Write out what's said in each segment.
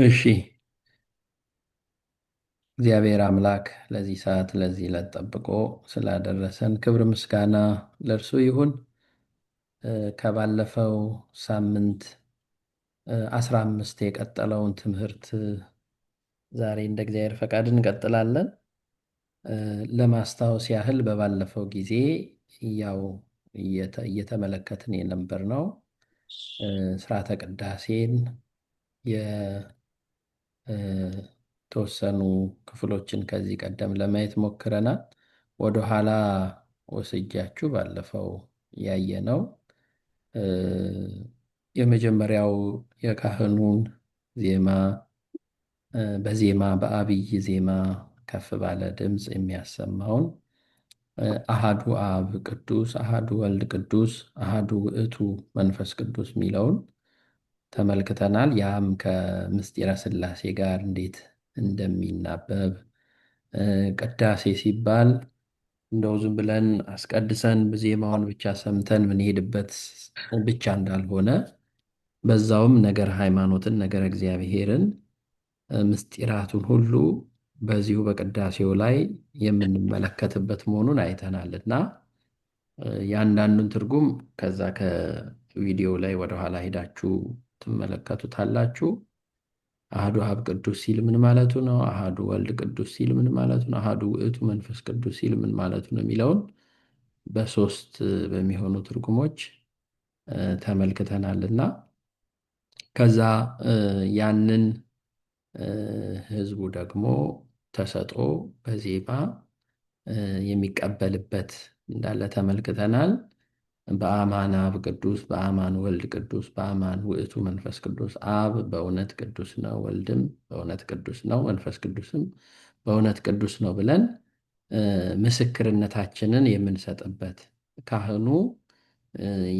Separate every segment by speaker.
Speaker 1: እሺ እግዚአብሔር አምላክ ለዚህ ሰዓት ለዚህ ዕለት ጠብቆ ስላደረሰን ክብር ምስጋና ለእርሱ ይሁን። ከባለፈው ሳምንት 15 የቀጠለውን ትምህርት ዛሬ እንደ እግዚአብሔር ፈቃድ እንቀጥላለን። ለማስታወስ ያህል በባለፈው ጊዜ ያው እየተመለከትን የነበርነው ስርዓተ ቅዳሴን የተወሰኑ ክፍሎችን ከዚህ ቀደም ለማየት ሞክረናል። ወደኋላ ወስጃችሁ ባለፈው ያየነው እ የመጀመሪያው የካህኑን ዜማ በዜማ በአብይ ዜማ ከፍ ባለ ድምፅ የሚያሰማውን አሃዱ አብ ቅዱስ፣ አሃዱ ወልድ ቅዱስ፣ አሃዱ ውእቱ መንፈስ ቅዱስ የሚለውን ተመልክተናል። ያም ከምስጢረ ሥላሴ ጋር እንዴት እንደሚናበብ ቅዳሴ ሲባል እንደው ዝም ብለን አስቀድሰን ዜማውን ብቻ ሰምተን ምንሄድበት ብቻ እንዳልሆነ በዛውም ነገር ሃይማኖትን ነገር እግዚአብሔርን ምስጢራቱን ሁሉ በዚሁ በቅዳሴው ላይ የምንመለከትበት መሆኑን አይተናልና የአንዳንዱን ትርጉም ከዛ ከቪዲዮ ላይ ወደኋላ ሄዳችሁ ትመለከቱታላችሁ። አሃዱ አብ ቅዱስ ሲል ምን ማለቱ ነው? አሃዱ ወልድ ቅዱስ ሲል ምን ማለቱ ነው? አሃዱ ውእቱ መንፈስ ቅዱስ ሲል ምን ማለቱ ነው የሚለውን በሶስት በሚሆኑ ትርጉሞች ተመልክተናልና ከዛ ያንን ህዝቡ ደግሞ ተሰጥኦ በዜማ የሚቀበልበት እንዳለ ተመልክተናል። በአማን አብ ቅዱስ፣ በአማን ወልድ ቅዱስ፣ በአማን ውእቱ መንፈስ ቅዱስ። አብ በእውነት ቅዱስ ነው፣ ወልድም በእውነት ቅዱስ ነው፣ መንፈስ ቅዱስም በእውነት ቅዱስ ነው ብለን ምስክርነታችንን የምንሰጥበት ካህኑ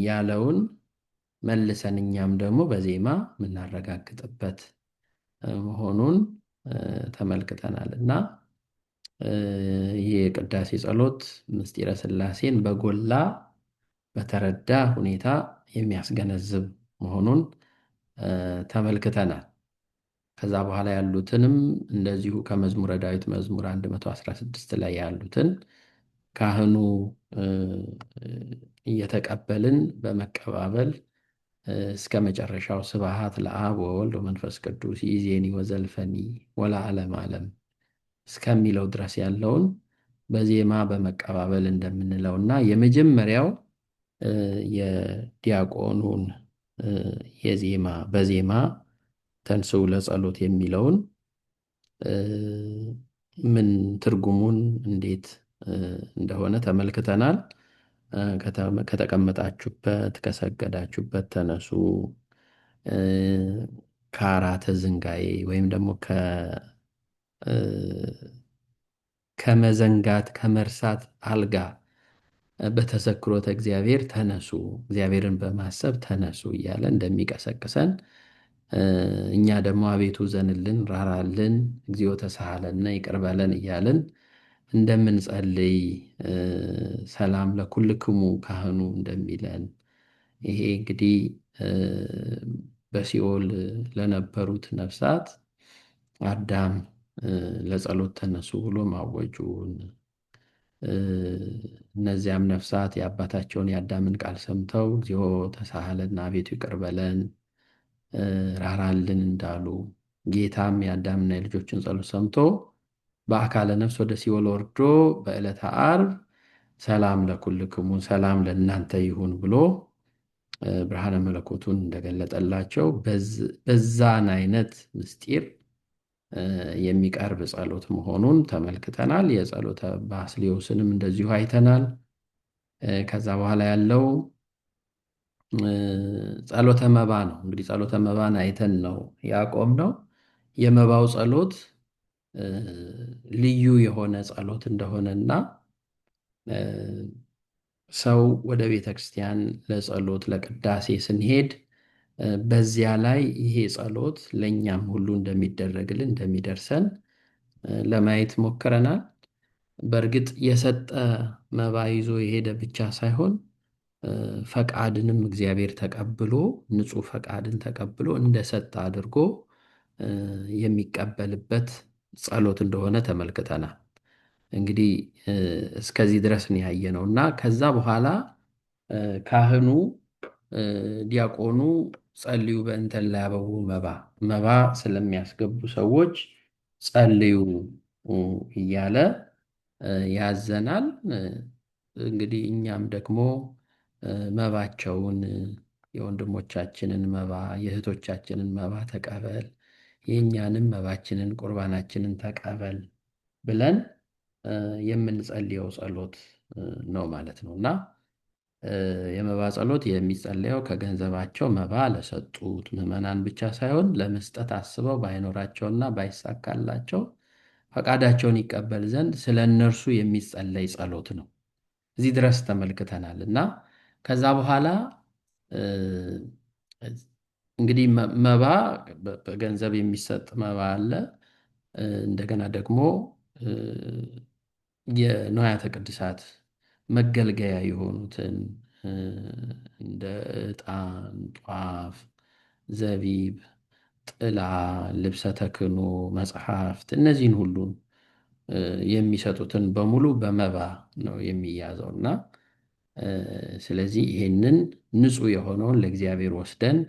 Speaker 1: ያለውን መልሰን እኛም ደግሞ በዜማ የምናረጋግጥበት መሆኑን ተመልክተናል እና ይህ የቅዳሴ ጸሎት ምስጢረ ሥላሴን በጎላ በተረዳ ሁኔታ የሚያስገነዝብ መሆኑን ተመልክተናል። ከዛ በኋላ ያሉትንም እንደዚሁ ከመዝሙረ ዳዊት መዝሙር 116 ላይ ያሉትን ካህኑ እየተቀበልን በመቀባበል እስከ መጨረሻው ስብሐት ለአብ ወወልድ ወመንፈስ ቅዱስ ይእዜኒ ወዘልፈኒ ወለዓለመ ዓለም እስከሚለው ድረስ ያለውን በዜማ በመቀባበል እንደምንለውና የመጀመሪያው የዲያቆኑን የዜማ በዜማ ተንሥኡ ለጸሎት የሚለውን ምን ትርጉሙን እንዴት እንደሆነ ተመልክተናል። ከተቀመጣችሁበት ከሰገዳችሁበት ተነሱ፣ ከአራተ ዝንጋዬ ወይም ደግሞ ከመዘንጋት ከመርሳት አልጋ በተዘክሮተ እግዚአብሔር ተነሱ፣ እግዚአብሔርን በማሰብ ተነሱ እያለ እንደሚቀሰቅሰን እኛ ደግሞ አቤቱ ዘንልን፣ ራራልን፣ እግዚኦ ተሳሃለነ ይቅር በለን እያልን እንደምንጸልይ ሰላም ለኩልክሙ ካህኑ እንደሚለን ይሄ እንግዲህ በሲኦል ለነበሩት ነፍሳት አዳም ለጸሎት ተነሱ ብሎ ማወጁን እነዚያም ነፍሳት የአባታቸውን የአዳምን ቃል ሰምተው እግዚኦ ተሳሃለና አቤቱ ይቅር በለን ራራልን እንዳሉ ጌታም የአዳምና የልጆችን ጸሎት ሰምቶ በአካለ ነፍስ ወደ ሲኦል ወርዶ በዕለተ ዓርብ ሰላም ለኩልክሙ ሰላም ለእናንተ ይሁን ብሎ ብርሃነ መለኮቱን እንደገለጠላቸው በዛን አይነት ምስጢር የሚቀርብ ጸሎት መሆኑን ተመልክተናል። የጸሎተ ባስልዮስንም እንደዚሁ አይተናል። ከዛ በኋላ ያለው ጸሎተ መባ ነው። እንግዲህ ጸሎተ መባን አይተን ነው ያቆምነው። የመባው ጸሎት ልዩ የሆነ ጸሎት እንደሆነና ሰው ወደ ቤተ ክርስቲያን ለጸሎት ለቅዳሴ ስንሄድ በዚያ ላይ ይሄ ጸሎት ለእኛም ሁሉ እንደሚደረግልን እንደሚደርሰን ለማየት ሞክረናል። በእርግጥ የሰጠ መባ ይዞ የሄደ ብቻ ሳይሆን ፈቃድንም እግዚአብሔር ተቀብሎ ንጹሕ ፈቃድን ተቀብሎ እንደሰጠ አድርጎ የሚቀበልበት ጸሎት እንደሆነ ተመልክተናል። እንግዲህ እስከዚህ ድረስ ነው ያየነው እና ከዛ በኋላ ካህኑ ዲያቆኑ ጸልዩ በእንተ እለአበው መባ መባ ስለሚያስገቡ ሰዎች ጸልዩ እያለ ያዘናል። እንግዲህ እኛም ደግሞ መባቸውን የወንድሞቻችንን መባ የእህቶቻችንን መባ ተቀበል፣ የእኛንም መባችንን ቁርባናችንን ተቀበል ብለን የምንጸልየው ጸሎት ነው ማለት ነው እና የመባ ጸሎት የሚጸለየው ከገንዘባቸው መባ ለሰጡት ምዕመናን ብቻ ሳይሆን ለመስጠት አስበው ባይኖራቸውና ባይሳካላቸው ፈቃዳቸውን ይቀበል ዘንድ ስለ እነርሱ የሚጸለይ ጸሎት ነው። እዚህ ድረስ ተመልክተናል እና ከዛ በኋላ እንግዲህ መባ በገንዘብ የሚሰጥ መባ አለ። እንደገና ደግሞ የንዋያተ ቅድሳት መገልገያ የሆኑትን እንደ ዕጣን፣ ጧፍ፣ ዘቢብ፣ ጥላ፣ ልብሰ ተክህኖ፣ መጽሐፍት እነዚህን ሁሉን የሚሰጡትን በሙሉ በመባ ነው የሚያዘው እና ስለዚህ ይሄንን ንጹሕ የሆነውን ለእግዚአብሔር ወስደን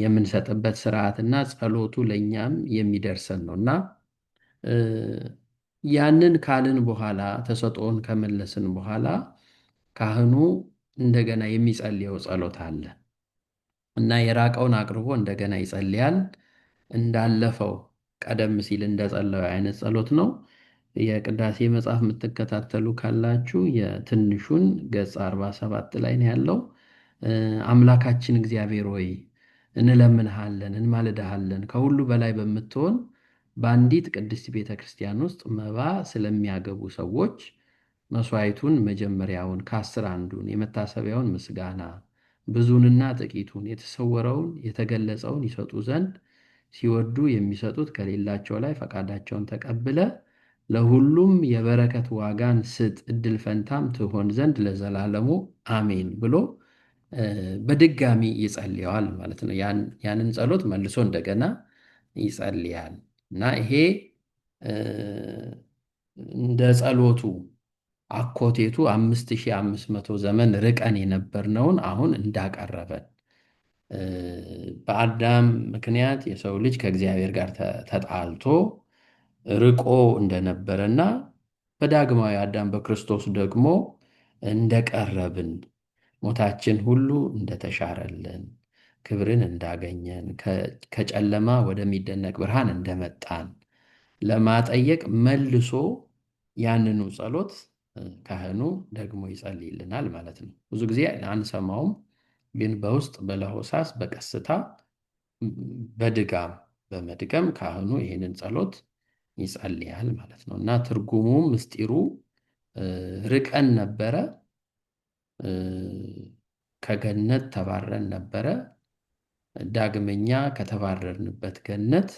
Speaker 1: የምንሰጥበት ስርዓትና ጸሎቱ ለእኛም የሚደርሰን ነው እና ያንን ካልን በኋላ ተሰጥኦን ከመለስን በኋላ ካህኑ እንደገና የሚጸልየው ጸሎት አለ እና የራቀውን አቅርቦ እንደገና ይጸልያል። እንዳለፈው ቀደም ሲል እንደጸለየው አይነት ጸሎት ነው። የቅዳሴ መጽሐፍ የምትከታተሉ ካላችሁ የትንሹን ገጽ 47 ላይ ነው ያለው። አምላካችን እግዚአብሔር ሆይ እንለምንሃለን፣ እንማልድሃለን ከሁሉ በላይ በምትሆን በአንዲት ቅድስት ቤተ ክርስቲያን ውስጥ መባ ስለሚያገቡ ሰዎች መሥዋዕቱን መጀመሪያውን ከአስር አንዱን የመታሰቢያውን ምስጋና ብዙንና ጥቂቱን የተሰወረውን የተገለጸውን ይሰጡ ዘንድ ሲወዱ የሚሰጡት ከሌላቸው ላይ ፈቃዳቸውን ተቀብለ ለሁሉም የበረከት ዋጋን ስጥ፣ እድል ፈንታም ትሆን ዘንድ ለዘላለሙ አሜን ብሎ በድጋሚ ይጸልየዋል ማለት ነው። ያንን ጸሎት መልሶ እንደገና ይጸልያል እና ይሄ እንደ ጸሎቱ አኮቴቱ 5500 ዘመን ርቀን የነበርነውን አሁን እንዳቀረበን በአዳም ምክንያት የሰው ልጅ ከእግዚአብሔር ጋር ተጣልቶ ርቆ እንደነበረና በዳግማዊ አዳም በክርስቶስ ደግሞ እንደቀረብን ሞታችን ሁሉ እንደተሻረልን ክብርን እንዳገኘን ከጨለማ ወደሚደነቅ ብርሃን እንደመጣን ለማጠየቅ መልሶ ያንኑ ጸሎት ካህኑ ደግሞ ይጸልይልናል ማለት ነው። ብዙ ጊዜ አንሰማውም፣ ግን በውስጥ በለሆሳስ በቀስታ በድጋም በመድገም ካህኑ ይህንን ጸሎት ይጸልያል ማለት ነው እና ትርጉሙ ምስጢሩ ርቀን ነበረ፣ ከገነት ተባረን ነበረ። ዳግመኛ ከተባረርንበት ገነት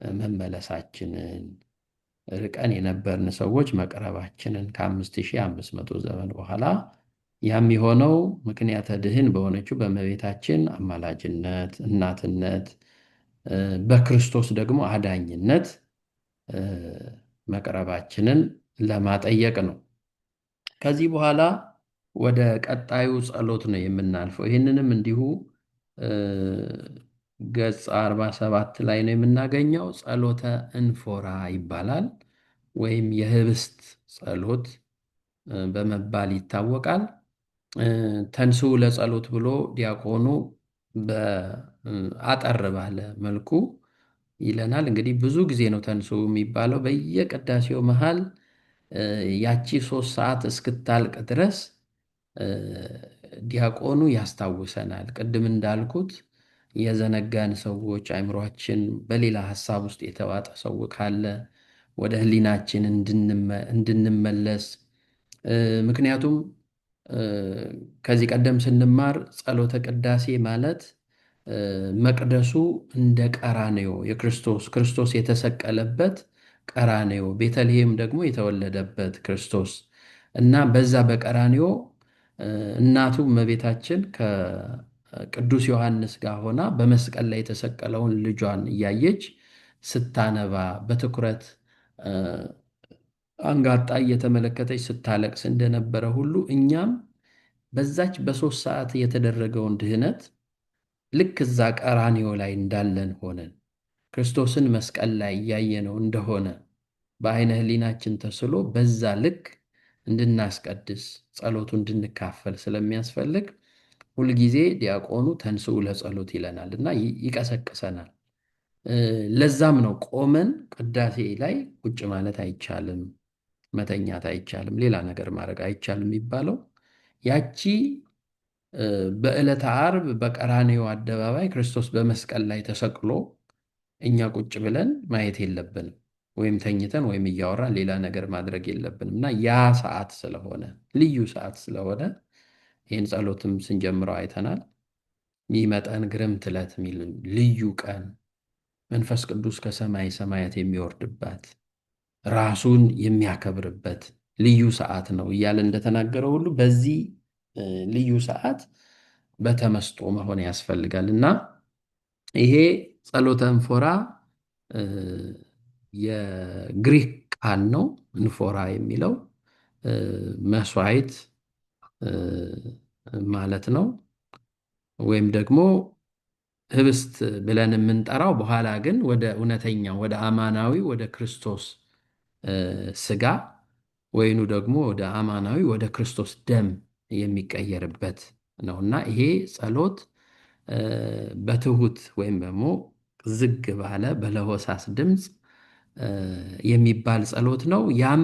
Speaker 1: መመለሳችንን ርቀን የነበርን ሰዎች መቅረባችንን ከ5500 ዘመን በኋላ ያም የሆነው ምክንያተ ድኅን በሆነችው በእመቤታችን አማላጅነት፣ እናትነት፣ በክርስቶስ ደግሞ አዳኝነት መቅረባችንን ለማጠየቅ ነው። ከዚህ በኋላ ወደ ቀጣዩ ጸሎት ነው የምናልፈው። ይህንንም እንዲሁ ገጽ 47 ላይ ነው የምናገኘው። ጸሎተ እንፎራ ይባላል ወይም የህብስት ጸሎት በመባል ይታወቃል። ተንሥኡ ለጸሎት ብሎ ዲያቆኑ በአጠር ባለ መልኩ ይለናል። እንግዲህ ብዙ ጊዜ ነው ተንሥኡ የሚባለው። በየቅዳሴው መሃል ያቺ 3 ሰዓት እስክታልቅ ድረስ ዲያቆኑ ያስታውሰናል። ቅድም እንዳልኩት የዘነጋን ሰዎች አእምሯችን በሌላ ሐሳብ ውስጥ የተዋጠ ሰው ካለ ወደ ህሊናችን እንድንመለስ ምክንያቱም ከዚህ ቀደም ስንማር ጸሎተ ቅዳሴ ማለት መቅደሱ እንደ ቀራንዮ ክርስቶስ የተሰቀለበት ቀራንዮ፣ ቤተልሔም ደግሞ የተወለደበት ክርስቶስ እና በዛ በቀራንዮ እናቱ እመቤታችን ቅዱስ ዮሐንስ ጋር ሆና በመስቀል ላይ የተሰቀለውን ልጇን እያየች ስታነባ በትኩረት አንጋጣ እየተመለከተች ስታለቅስ እንደነበረ ሁሉ እኛም በዛች በ3 ሰዓት የተደረገውን ድህነት ልክ እዛ ቀራንዮ ላይ እንዳለን ሆነን ክርስቶስን መስቀል ላይ እያየነው እንደሆነ በአይነ ሕሊናችን ተስሎ በዛ ልክ እንድናስቀድስ ጸሎቱ እንድንካፈል ስለሚያስፈልግ ሁልጊዜ ዲያቆኑ ተንሥኡ ለጸሎት ይለናል እና ይቀሰቅሰናል። ለዛም ነው ቆመን ቅዳሴ ላይ ቁጭ ማለት አይቻልም፣ መተኛት አይቻልም፣ ሌላ ነገር ማድረግ አይቻልም የሚባለው። ያቺ በዕለተ ዓርብ በቀራንዮ አደባባይ ክርስቶስ በመስቀል ላይ ተሰቅሎ እኛ ቁጭ ብለን ማየት የለብንም፣ ወይም ተኝተን ወይም እያወራን ሌላ ነገር ማድረግ የለብንም እና ያ ሰዓት ስለሆነ ልዩ ሰዓት ስለሆነ ይህን ጸሎትም ስንጀምረው አይተናል። ሚመጠን ግርምት ዕለት የሚል ልዩ ቀን መንፈስ ቅዱስ ከሰማይ ሰማያት የሚወርድባት ራሱን የሚያከብርበት ልዩ ሰዓት ነው እያለ እንደተናገረው ሁሉ በዚህ ልዩ ሰዓት በተመስጦ መሆን ያስፈልጋል እና ይሄ ጸሎተ እንፎራ የግሪክ ቃል ነው። እንፎራ የሚለው መስዋዕት ማለት ነው። ወይም ደግሞ ህብስት ብለን የምንጠራው በኋላ ግን ወደ እውነተኛው ወደ አማናዊ ወደ ክርስቶስ ስጋ ወይኑ ደግሞ ወደ አማናዊ ወደ ክርስቶስ ደም የሚቀየርበት ነውና ይሄ ጸሎት በትሁት ወይም ደግሞ ዝግ ባለ በለሆሳስ ድምፅ የሚባል ጸሎት ነው። ያም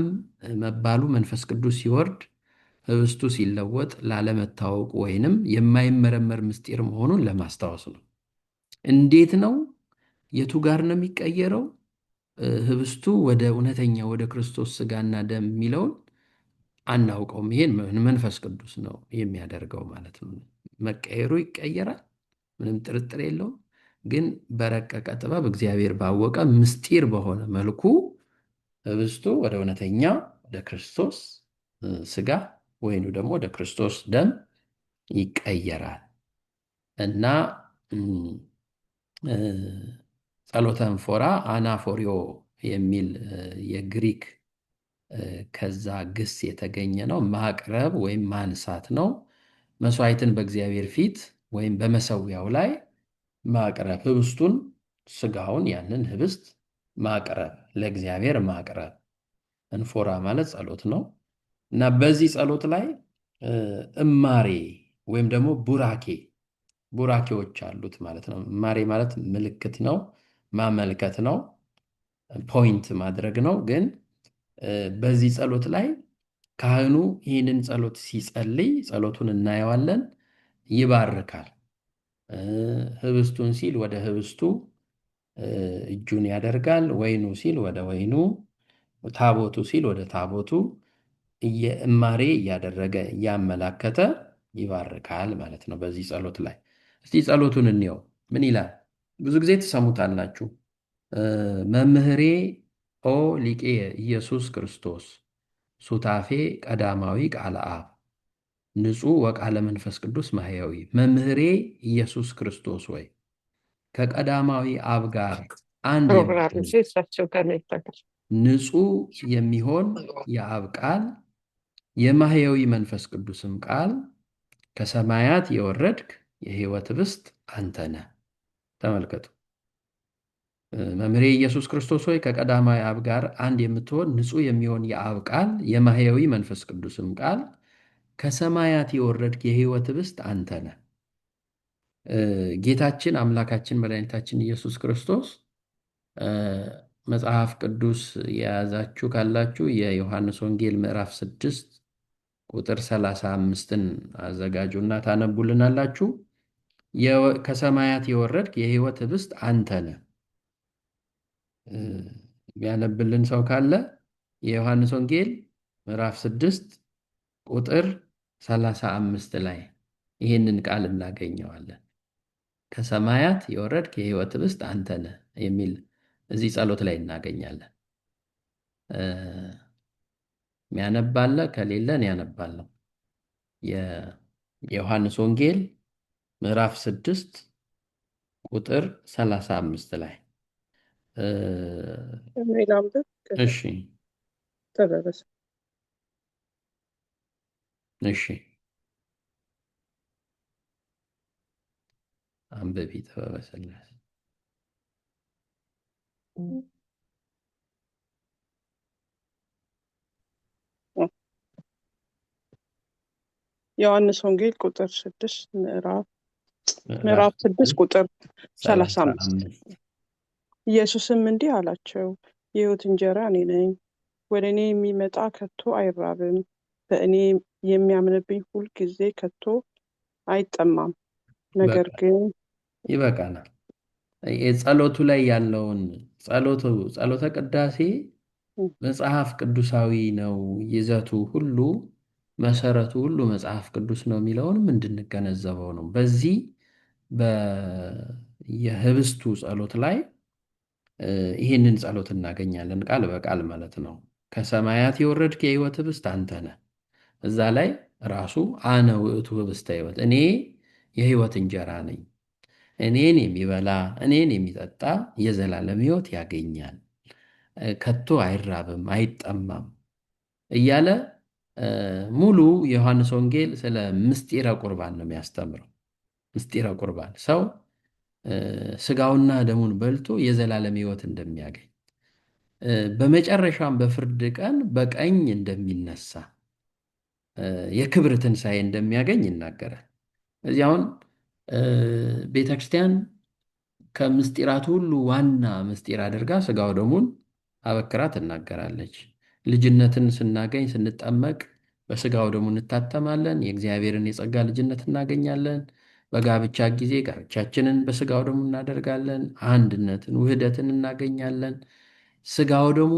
Speaker 1: መባሉ መንፈስ ቅዱስ ሲወርድ ህብስቱ ሲለወጥ ላለመታወቁ ወይንም የማይመረመር ምስጢር መሆኑን ለማስታወስ ነው። እንዴት ነው? የቱ ጋር ነው የሚቀየረው? ህብስቱ ወደ እውነተኛ ወደ ክርስቶስ ስጋና ደም የሚለውን አናውቀውም። ይሄን መንፈስ ቅዱስ ነው የሚያደርገው ማለት ነው። መቀየሩ ይቀየራል፣ ምንም ጥርጥር የለውም። ግን በረቀቀ ጥበብ እግዚአብሔር ባወቀ ምስጢር በሆነ መልኩ ህብስቱ ወደ እውነተኛ ወደ ክርስቶስ ስጋ ወይኑ ደግሞ ወደ ክርስቶስ ደም ይቀየራል እና ጸሎተ እንፎራ አናፎሪዮ የሚል የግሪክ ከዛ ግስ የተገኘ ነው። ማቅረብ ወይም ማንሳት ነው። መስዋዕትን በእግዚአብሔር ፊት ወይም በመሰዊያው ላይ ማቅረብ፣ ህብስቱን ስጋውን ያንን ህብስት ማቅረብ፣ ለእግዚአብሔር ማቅረብ። እንፎራ ማለት ጸሎት ነው እና በዚህ ጸሎት ላይ እማሬ ወይም ደግሞ ቡራኬዎች አሉት ማለት ነው። እማሬ ማለት ምልክት ነው፣ ማመልከት ነው፣ ፖይንት ማድረግ ነው። ግን በዚህ ጸሎት ላይ ካህኑ ይህንን ጸሎት ሲጸልይ ጸሎቱን እናየዋለን፣ ይባርካል። ህብስቱን ሲል ወደ ህብስቱ እጁን ያደርጋል፣ ወይኑ ሲል ወደ ወይኑ፣ ታቦቱ ሲል ወደ ታቦቱ እማሬ እያደረገ እያመላከተ ይባርካል ማለት ነው በዚህ ጸሎት ላይ። እስቲ ጸሎቱን እንየው። ምን ይላል? ብዙ ጊዜ ትሰሙታላችሁ። መምህሬ ኦ ሊቄ ኢየሱስ ክርስቶስ ሱታፌ ቀዳማዊ ቃለ አብ ንጹሕ ወቃለ መንፈስ ቅዱስ ማሕያዊ። መምህሬ ኢየሱስ ክርስቶስ ወይ ከቀዳማዊ አብ ጋር አንድ ንጹሕ የሚሆን የአብ ቃል የማሕያዊ መንፈስ ቅዱስም ቃል ከሰማያት የወረድክ የሕይወት ህብስት አንተ ነህ። ተመልከቱ። መምህሬ ኢየሱስ ክርስቶስ ሆይ ከቀዳማዊ አብ ጋር አንድ የምትሆን ንጹሕ የሚሆን የአብ ቃል የማሕያዊ መንፈስ ቅዱስም ቃል ከሰማያት የወረድክ የሕይወት ህብስት አንተ ነህ። ጌታችን አምላካችን መድኃኒታችን ኢየሱስ ክርስቶስ መጽሐፍ ቅዱስ የያዛችሁ ካላችሁ የዮሐንስ ወንጌል ምዕራፍ 6 ቁጥር 35ን አዘጋጁና ታነቡልናላችሁ። ከሰማያት የወረድክ የሕይወት ህብስት አንተ ነህ። የሚያነብልን ሰው ካለ የዮሐንስ ወንጌል ምዕራፍ 6 ቁጥር 35 ላይ ይህንን ቃል እናገኘዋለን። ከሰማያት የወረድክ የሕይወት ህብስት አንተ ነህ የሚል እዚህ ጸሎት ላይ እናገኛለን። የሚያነባለ ከሌለን ያነባለሁ። የዮሐንስ ወንጌል ምዕራፍ 6 ቁጥር 35 ላይ
Speaker 2: ሌላ አንብብ።
Speaker 1: እሺ
Speaker 2: ተበበሰ
Speaker 1: እሺ አንብቢ ተበበሰላት።
Speaker 2: ዮሐንስ ወንጌል ቁጥር 6 ምዕራፍ 6 ቁጥር 35 ኢየሱስም እንዲህ አላቸው፣ የሕይወት እንጀራ እኔ ነኝ። ወደ እኔ የሚመጣ ከቶ አይራብም፣ በእኔ የሚያምንብኝ ሁል ጊዜ ከቶ አይጠማም። ነገር ግን
Speaker 1: ይበቃናል። የጸሎቱ ላይ ያለውን ጸሎተ ቅዳሴ መጽሐፍ ቅዱሳዊ ነው ይዘቱ ሁሉ መሰረቱ ሁሉ መጽሐፍ ቅዱስ ነው የሚለውንም እንድንገነዘበው ነው። በዚህ የህብስቱ ጸሎት ላይ ይህንን ጸሎት እናገኛለን፣ ቃል በቃል ማለት ነው። ከሰማያት የወረድክ የህይወት ህብስት አንተ ነህ። እዛ ላይ ራሱ አነ ውእቱ ህብስተ ህይወት፣ እኔ የህይወት እንጀራ ነኝ፣ እኔን የሚበላ እኔን የሚጠጣ የዘላለም ህይወት ያገኛል፣ ከቶ አይራብም አይጠማም እያለ ሙሉ የዮሐንስ ወንጌል ስለ ምስጢረ ቁርባን ነው የሚያስተምረው። ምስጢረ ቁርባን ሰው ስጋውና ደሙን በልቶ የዘላለም ህይወት እንደሚያገኝ በመጨረሻም በፍርድ ቀን በቀኝ እንደሚነሳ የክብር ትንሣኤ እንደሚያገኝ ይናገራል። እዚህ አሁን ቤተክርስቲያን ከምስጢራቱ ሁሉ ዋና ምስጢር አድርጋ ስጋው ደሙን አበክራ ትናገራለች። ልጅነትን ስናገኝ ስንጠመቅ በስጋው ደሙ እንታተማለን። የእግዚአብሔርን የጸጋ ልጅነት እናገኛለን። በጋብቻ ጊዜ ጋብቻችንን በስጋው ደሙ እናደርጋለን። አንድነትን፣ ውህደትን እናገኛለን። ስጋው ደሙ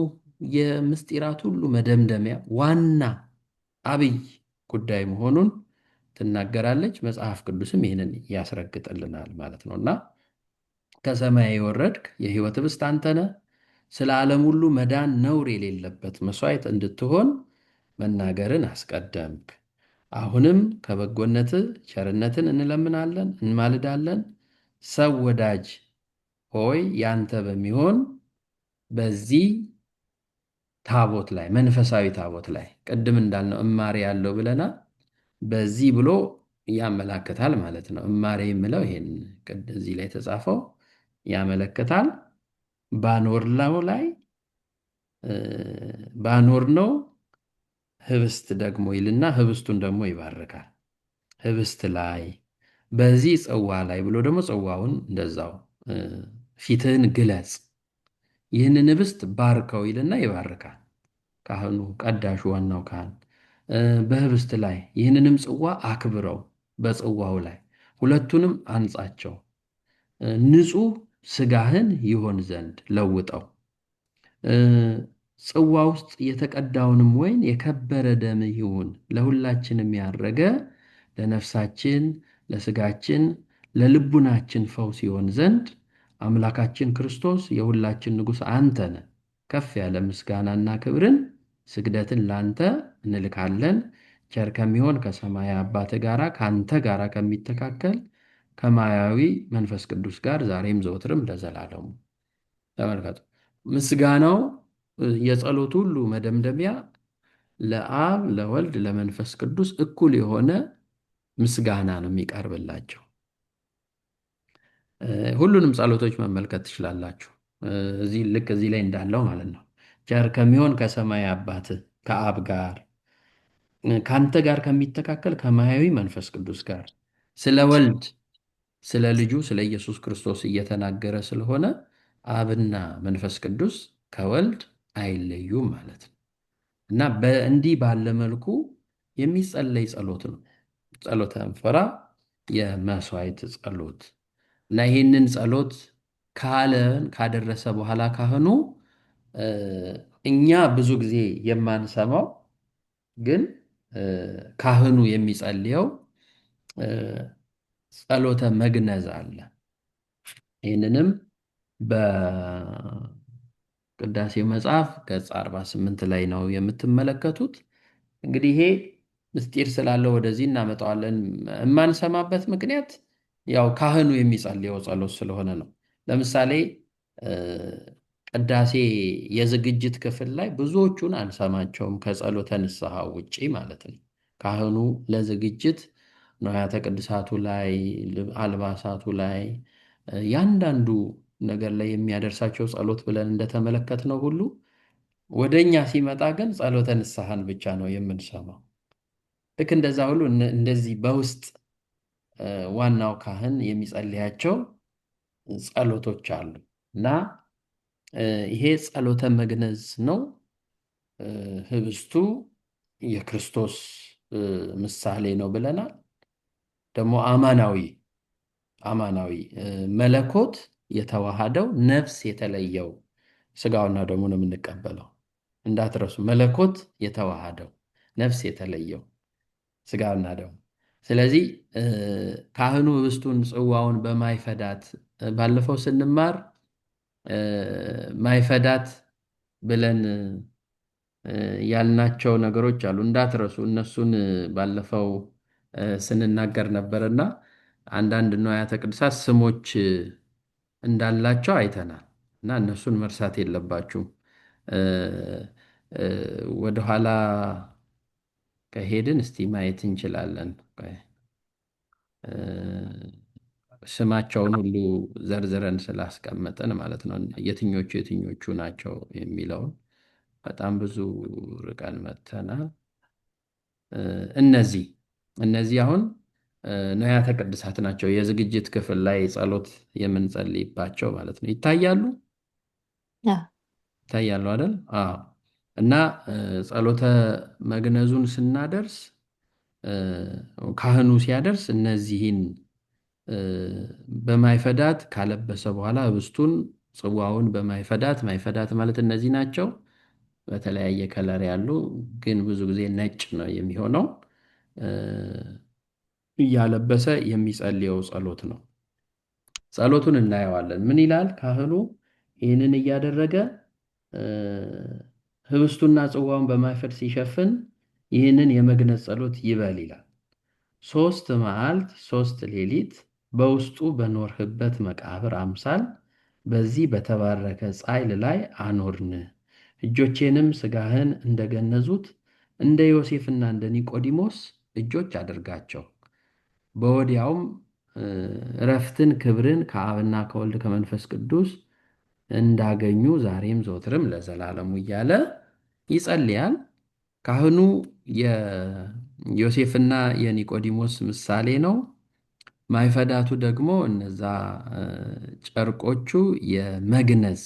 Speaker 1: የምስጢራት ሁሉ መደምደሚያ ዋና አብይ ጉዳይ መሆኑን ትናገራለች። መጽሐፍ ቅዱስም ይህንን ያስረግጥልናል ማለት ነው እና ከሰማይ የወረድክ የሕይወት ህብስት አንተ ነህ፣ ስለ ዓለም ሁሉ መዳን ነውር የሌለበት መሥዋዕት እንድትሆን መናገርን አስቀደምክ። አሁንም ከበጎነት ቸርነትን እንለምናለን እንማልዳለን። ሰው ወዳጅ ሆይ ያንተ በሚሆን በዚህ ታቦት ላይ መንፈሳዊ ታቦት ላይ ቅድም እንዳልነው እማሬ ያለው ብለናል። በዚህ ብሎ ያመላክታል ማለት ነው። እማሬ የምለው ይሄን እዚህ ላይ የተጻፈው ያመለክታል። ባኖርላው ላይ ባኖር ነው ህብስት ደግሞ ይልና ህብስቱን ደግሞ ይባርካል። ህብስት ላይ በዚህ ጽዋ ላይ ብሎ ደግሞ ጽዋውን እንደዛው ፊትህን ግለጽ፣ ይህንን ህብስት ባርከው ይልና ይባርካል። ካህኑ ቀዳሹ ዋናው ካህን በህብስት ላይ ይህንንም ጽዋ አክብረው፣ በጽዋው ላይ ሁለቱንም አንጻቸው፣ ንጹሕ ስጋህን ይሆን ዘንድ ለውጠው፣ ጽዋ ውስጥ የተቀዳውንም ወይን የከበረ ደም ይሁን፣ ለሁላችንም ያረገ ለነፍሳችን ለስጋችን ለልቡናችን ፈውስ ይሆን ዘንድ አምላካችን ክርስቶስ የሁላችን ንጉሥ አንተ ነህ። ከፍ ያለ ምስጋናና ክብርን ስግደትን ላንተ እንልካለን። ቸር ከሚሆን ከሰማይ አባት ጋር ከአንተ ጋር ከሚተካከል ከማያዊ መንፈስ ቅዱስ ጋር ዛሬም ዘወትርም ለዘላለሙ። ተመልከቱ፣ ምስጋናው የጸሎት ሁሉ መደምደሚያ ለአብ ለወልድ ለመንፈስ ቅዱስ እኩል የሆነ ምስጋና ነው የሚቀርብላቸው። ሁሉንም ጸሎቶች መመልከት ትችላላችሁ። ልክ እዚህ ላይ እንዳለው ማለት ነው። ቸር ከሚሆን ከሰማይ አባት ከአብ ጋር ከአንተ ጋር ከሚተካከል ከማያዊ መንፈስ ቅዱስ ጋር ስለ ወልድ ስለ ልጁ ስለ ኢየሱስ ክርስቶስ እየተናገረ ስለሆነ አብና መንፈስ ቅዱስ ከወልድ አይለዩም ማለት ነው እና በእንዲህ ባለ መልኩ የሚጸለይ ጸሎት ነው ጸሎተ እንፈራ የመስዋዕት ጸሎት እና ይህንን ጸሎት ካደረሰ በኋላ ካህኑ እኛ ብዙ ጊዜ የማንሰማው ግን ካህኑ የሚጸልየው ጸሎተ መግነዝ አለ። ይህንንም በቅዳሴው መጽሐፍ ገጽ 48 ላይ ነው የምትመለከቱት። እንግዲህ ይሄ ምስጢር ስላለው ወደዚህ እናመጣዋለን። የማንሰማበት ምክንያት ያው ካህኑ የሚጸልየው ጸሎት ስለሆነ ነው። ለምሳሌ እ፣ ቅዳሴ የዝግጅት ክፍል ላይ ብዙዎቹን አንሰማቸውም ከጸሎተ ንስሐ ውጪ ማለት ነው። ካህኑ ለዝግጅት ንዋያተ ቅድሳቱ ላይ፣ አልባሳቱ ላይ፣ ያንዳንዱ ነገር ላይ የሚያደርሳቸው ጸሎት ብለን እንደተመለከትነው ሁሉ ወደ እኛ ሲመጣ ግን ጸሎተ ንስሐን ብቻ ነው የምንሰማው። ልክ እንደዛ ሁሉ እንደዚህ በውስጥ ዋናው ካህን የሚጸልያቸው ጸሎቶች አሉ እና ይሄ ጸሎተ መግነዝ ነው። ህብስቱ የክርስቶስ ምሳሌ ነው ብለናል። ደግሞ አማናዊ መለኮት የተዋሃደው ነፍስ የተለየው ስጋውና ደሙ ነው የምንቀበለው። እንዳትረሱ፣ መለኮት የተዋሃደው ነፍስ የተለየው ስጋውና ደሙ። ስለዚህ ካህኑ ህብስቱን ጽዋውን በማይፈዳት ባለፈው ስንማር ማይፈዳት ብለን ያልናቸው ነገሮች አሉ፣ እንዳትረሱ። እነሱን ባለፈው ስንናገር ነበርና አንዳንድ ንዋያተ ቅድሳት ስሞች እንዳላቸው አይተናል እና እነሱን መርሳት የለባችሁም። ወደኋላ ከሄድን እስቲ ማየት እንችላለን። ስማቸውን ሁሉ ዘርዝረን ስላስቀመጠን ማለት ነው፣ የትኞቹ ናቸው የሚለውን በጣም ብዙ ርቀን መጥተናል። እነዚህ አሁን ንዋያተ ቅድሳት ናቸው፣ የዝግጅት ክፍል ላይ ጸሎት የምንጸልይባቸው ማለት ነው። ይታያሉ አይደል? አዎ። እና ጸሎተ መግነዙን ስናደርስ ካህኑ ሲያደርስ እነዚህን በማይፈዳት ካለበሰ በኋላ ህብስቱን ጽዋውን በማይፈዳት ማይፈዳት ማለት እነዚህ ናቸው። በተለያየ ከለር ያሉ ግን ብዙ ጊዜ ነጭ ነው የሚሆነው። እያለበሰ የሚጸልየው ጸሎት ነው። ጸሎቱን እናየዋለን። ምን ይላል ካህኑ? ይህንን እያደረገ ህብስቱና ጽዋውን በማይፈድ ሲሸፍን ይህንን የመግነዝ ጸሎት ይበል ይላል። 3 መዓልት 3 ሌሊት በውስጡ በኖርህበት መቃብር አምሳል በዚህ በተባረከ ጻሕል ላይ አኖርን። እጆቼንም ሥጋህን እንደገነዙት እንደ ዮሴፍና እንደ ኒቆዲሞስ እጆች አድርጋቸው። በወዲያውም እረፍትን ክብርን ከአብና ከወልድ ከመንፈስ ቅዱስ እንዳገኙ ዛሬም ዘወትርም ለዘላለሙ እያለ ይጸልያል። ካህኑ የዮሴፍና የኒቆዲሞስ ምሳሌ ነው። ማይፈዳቱ ደግሞ እነዛ ጨርቆቹ የመግነዝ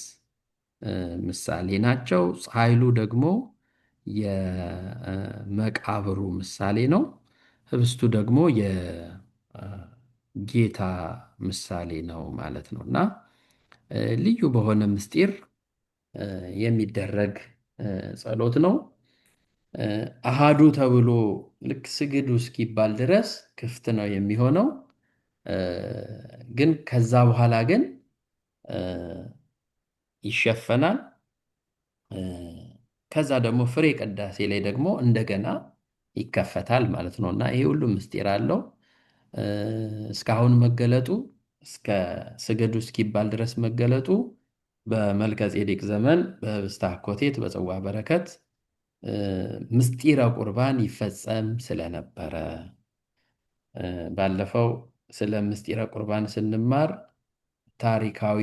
Speaker 1: ምሳሌ ናቸው። ጻሕሉ ደግሞ የመቃብሩ ምሳሌ ነው። ህብስቱ ደግሞ የጌታ ምሳሌ ነው ማለት ነው እና ልዩ በሆነ ምስጢር የሚደረግ ጸሎት ነው። አሃዱ ተብሎ ልክ ስግዱ እስኪባል ድረስ ክፍት ነው የሚሆነው። ግን ከዛ በኋላ ግን ይሸፈናል። ከዛ ደግሞ ፍሬ ቅዳሴ ላይ ደግሞ እንደገና ይከፈታል ማለት ነው እና ይሄ ሁሉ ምስጢር አለው። እስካሁን መገለጡ እስከ ስገዱ እስኪባል ድረስ መገለጡ በመልከ ጼዴቅ ዘመን በህብስተ አኮቴት በጽዋ በረከት ምስጢረ ቁርባን ይፈጸም ስለነበረ ባለፈው ስለ ምስጢረ ቁርባን ስንማር ታሪካዊ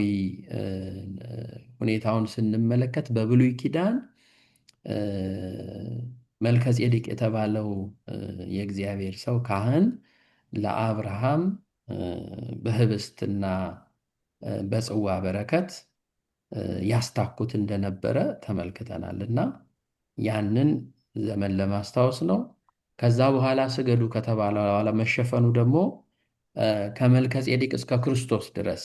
Speaker 1: ሁኔታውን ስንመለከት በብሉይ ኪዳን መልከ ጼዴቅ የተባለው የእግዚአብሔር ሰው ካህን ለአብርሃም በህብስትና በጽዋ በረከት ያስታኩት እንደነበረ ተመልክተናል እና ያንን ዘመን ለማስታወስ ነው። ከዛ በኋላ ስገዱ ከተባለ በኋላ መሸፈኑ ደግሞ ከመልከ ጼዴቅ እስከ ክርስቶስ ድረስ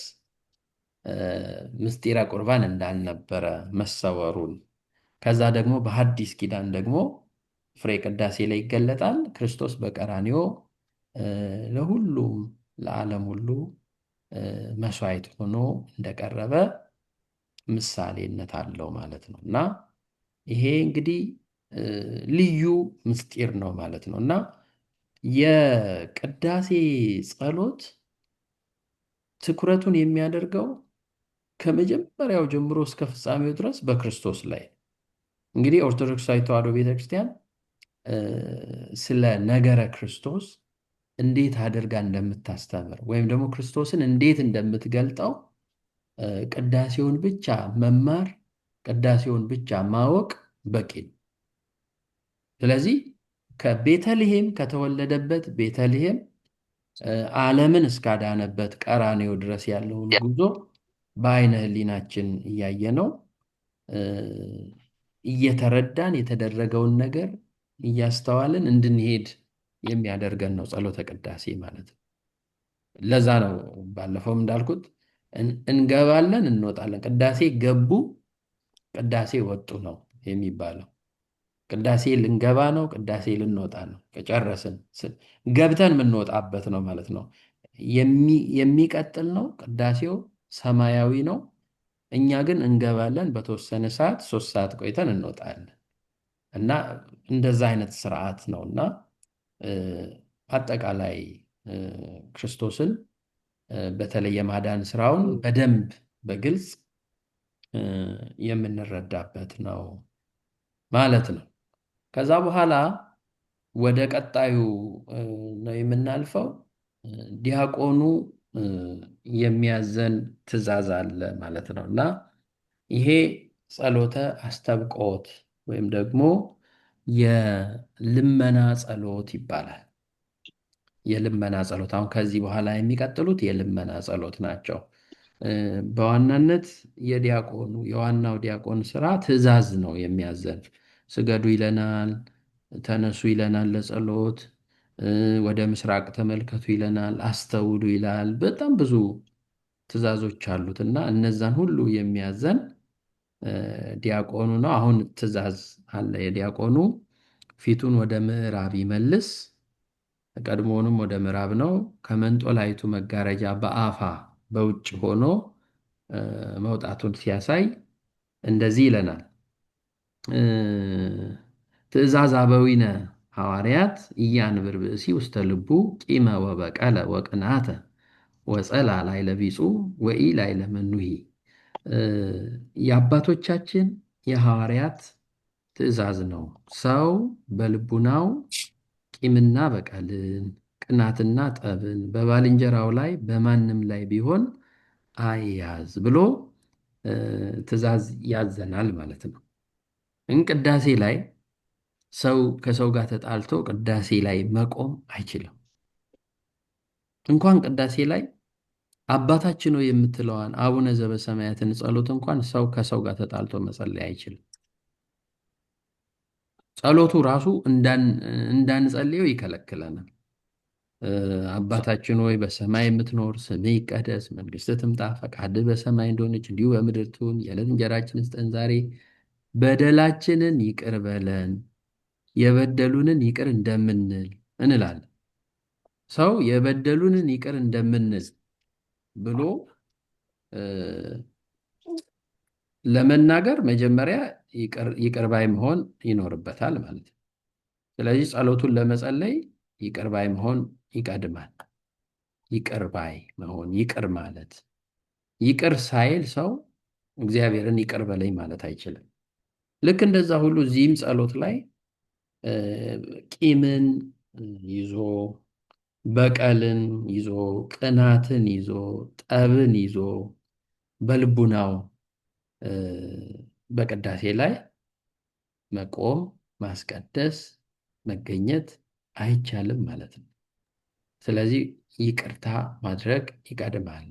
Speaker 1: ምስጢረ ቁርባን እንዳልነበረ መሰወሩን፣ ከዛ ደግሞ በሐዲስ ኪዳን ደግሞ ፍሬ ቅዳሴ ላይ ይገለጣል። ክርስቶስ በቀራንዮ ለሁሉም ለዓለም ሁሉ መስዋዕት ሆኖ እንደቀረበ ምሳሌነት አለው ማለት ነው እና ይሄ እንግዲህ ልዩ ምስጢር ነው ማለት ነው እና የቅዳሴ ጸሎት ትኩረቱን የሚያደርገው ከመጀመሪያው ጀምሮ እስከ ፍጻሜው ድረስ በክርስቶስ ላይ። እንግዲህ ኦርቶዶክሳዊ ተዋሕዶ ቤተክርስቲያን ስለ ነገረ ክርስቶስ እንዴት አድርጋ እንደምታስተምር ወይም ደግሞ ክርስቶስን እንዴት እንደምትገልጠው ቅዳሴውን ብቻ መማር፣ ቅዳሴውን ብቻ ማወቅ በቂ ነው። ስለዚህ ከቤተልሔም ከተወለደበት ቤተልሔም ዓለምን እስካዳነበት ቀራንዮ ድረስ ያለውን ጉዞ በአይነ ሕሊናችን እያየነው እየተረዳን የተደረገውን ነገር እያስተዋልን እንድንሄድ የሚያደርገን ነው ጸሎተ ቅዳሴ ማለት ነው። ለዛ ነው ባለፈውም እንዳልኩት እንገባለን፣ እንወጣለን። ቅዳሴ ገቡ፣ ቅዳሴ ወጡ ነው የሚባለው። ቅዳሴ ልንገባ ነው፣ ቅዳሴ ልንወጣ ነው። ከጨረስን ገብተን የምንወጣበት ነው ማለት ነው። የሚቀጥል ነው። ቅዳሴው ሰማያዊ ነው። እኛ ግን እንገባለን፣ በተወሰነ ሰዓት 3 ሰዓት ቆይተን እንወጣለን እና እንደዛ አይነት ስርዓት ነው እና አጠቃላይ ክርስቶስን በተለይ የማዳን ስራውን በደንብ በግልጽ የምንረዳበት ነው ማለት ነው። ከዛ በኋላ ወደ ቀጣዩ ነው የምናልፈው። ዲያቆኑ የሚያዘን ትእዛዝ አለ ማለት ነው እና ይሄ ጸሎተ አስተብቆት ወይም ደግሞ የልመና ጸሎት ይባላል። የልመና ጸሎት አሁን ከዚህ በኋላ የሚቀጥሉት የልመና ጸሎት ናቸው። በዋናነት የዋናው ዲያቆን ስራ ትእዛዝ ነው የሚያዘን። ስገዱ ይለናል፣ ተነሱ ይለናል ለጸሎት፣ ወደ ምስራቅ ተመልከቱ ይለናል፣ አስተውሉ ይላል። በጣም ብዙ ትእዛዞች አሉት እና እነዛን ሁሉ የሚያዘን ዲያቆኑ ነው። አሁን ትእዛዝ አለ የዲያቆኑ ፊቱን ወደ ምዕራብ ይመልስ። ቀድሞውንም ወደ ምዕራብ ነው። ከመንጦላይቱ መጋረጃ በአፋ በውጭ ሆኖ መውጣቱን ሲያሳይ እንደዚህ ይለናል። ትእዛዝ አበዊነ ሐዋርያት ኢያንብር ብእሲ ውስተ ልቡ ቂመ ወበቀለ ወቅንዓተ ወጸላ ላዕለ ቢጹ ወኢ ላዕለ መኑሂ። የአባቶቻችን የሐዋርያት ትእዛዝ ነው። ሰው በልቡናው ቂምና በቀልን፣ ቅናትና ጠብን በባልንጀራው ላይ በማንም ላይ ቢሆን አይያዝ ብሎ ትእዛዝ ያዘናል ማለት ነው። ቅዳሴ ላይ ሰው ከሰው ጋር ተጣልቶ ቅዳሴ ላይ መቆም አይችልም። እንኳን ቅዳሴ ላይ አባታችን ሆይ የምትለዋን አቡነ ዘበሰማያትን ጸሎት እንኳን ሰው ከሰው ጋር ተጣልቶ መጸለይ አይችልም። ጸሎቱ ራሱ እንዳንጸልየው ይከለክለናል። አባታችን ሆይ በሰማይ የምትኖር ስምህ ይቀደስ፣ መንግሥትህ ትምጣ፣ ፈቃድህ በሰማይ እንደሆነች እንዲሁ በምድር ትሁን። የዕለት እንጀራችንን ስጠን ዛሬ፣ በደላችንን ይቅር በለን የበደሉንን ይቅር እንደምንል እንላለን። ሰው የበደሉንን ይቅር እንደምንል ብሎ ለመናገር መጀመሪያ ይቅር ባይ መሆን ይኖርበታል ማለት ነው። ስለዚህ ጸሎቱን ለመጸለይ ይቅር ባይ መሆን ይቀድማል። ይቅር ባይ መሆን፣ ይቅር ማለት። ይቅር ሳይል ሰው እግዚአብሔርን ይቅር በለኝ ማለት አይችልም። ልክ እንደዛ ሁሉ እዚህም ጸሎት ላይ ቂምን ይዞ፣ በቀልን ይዞ፣ ቅናትን ይዞ፣ ጠብን ይዞ በልቡናው በቅዳሴ ላይ መቆም፣ ማስቀደስ፣ መገኘት አይቻልም ማለት ነው። ስለዚህ ይቅርታ ማድረግ ይቀድማል።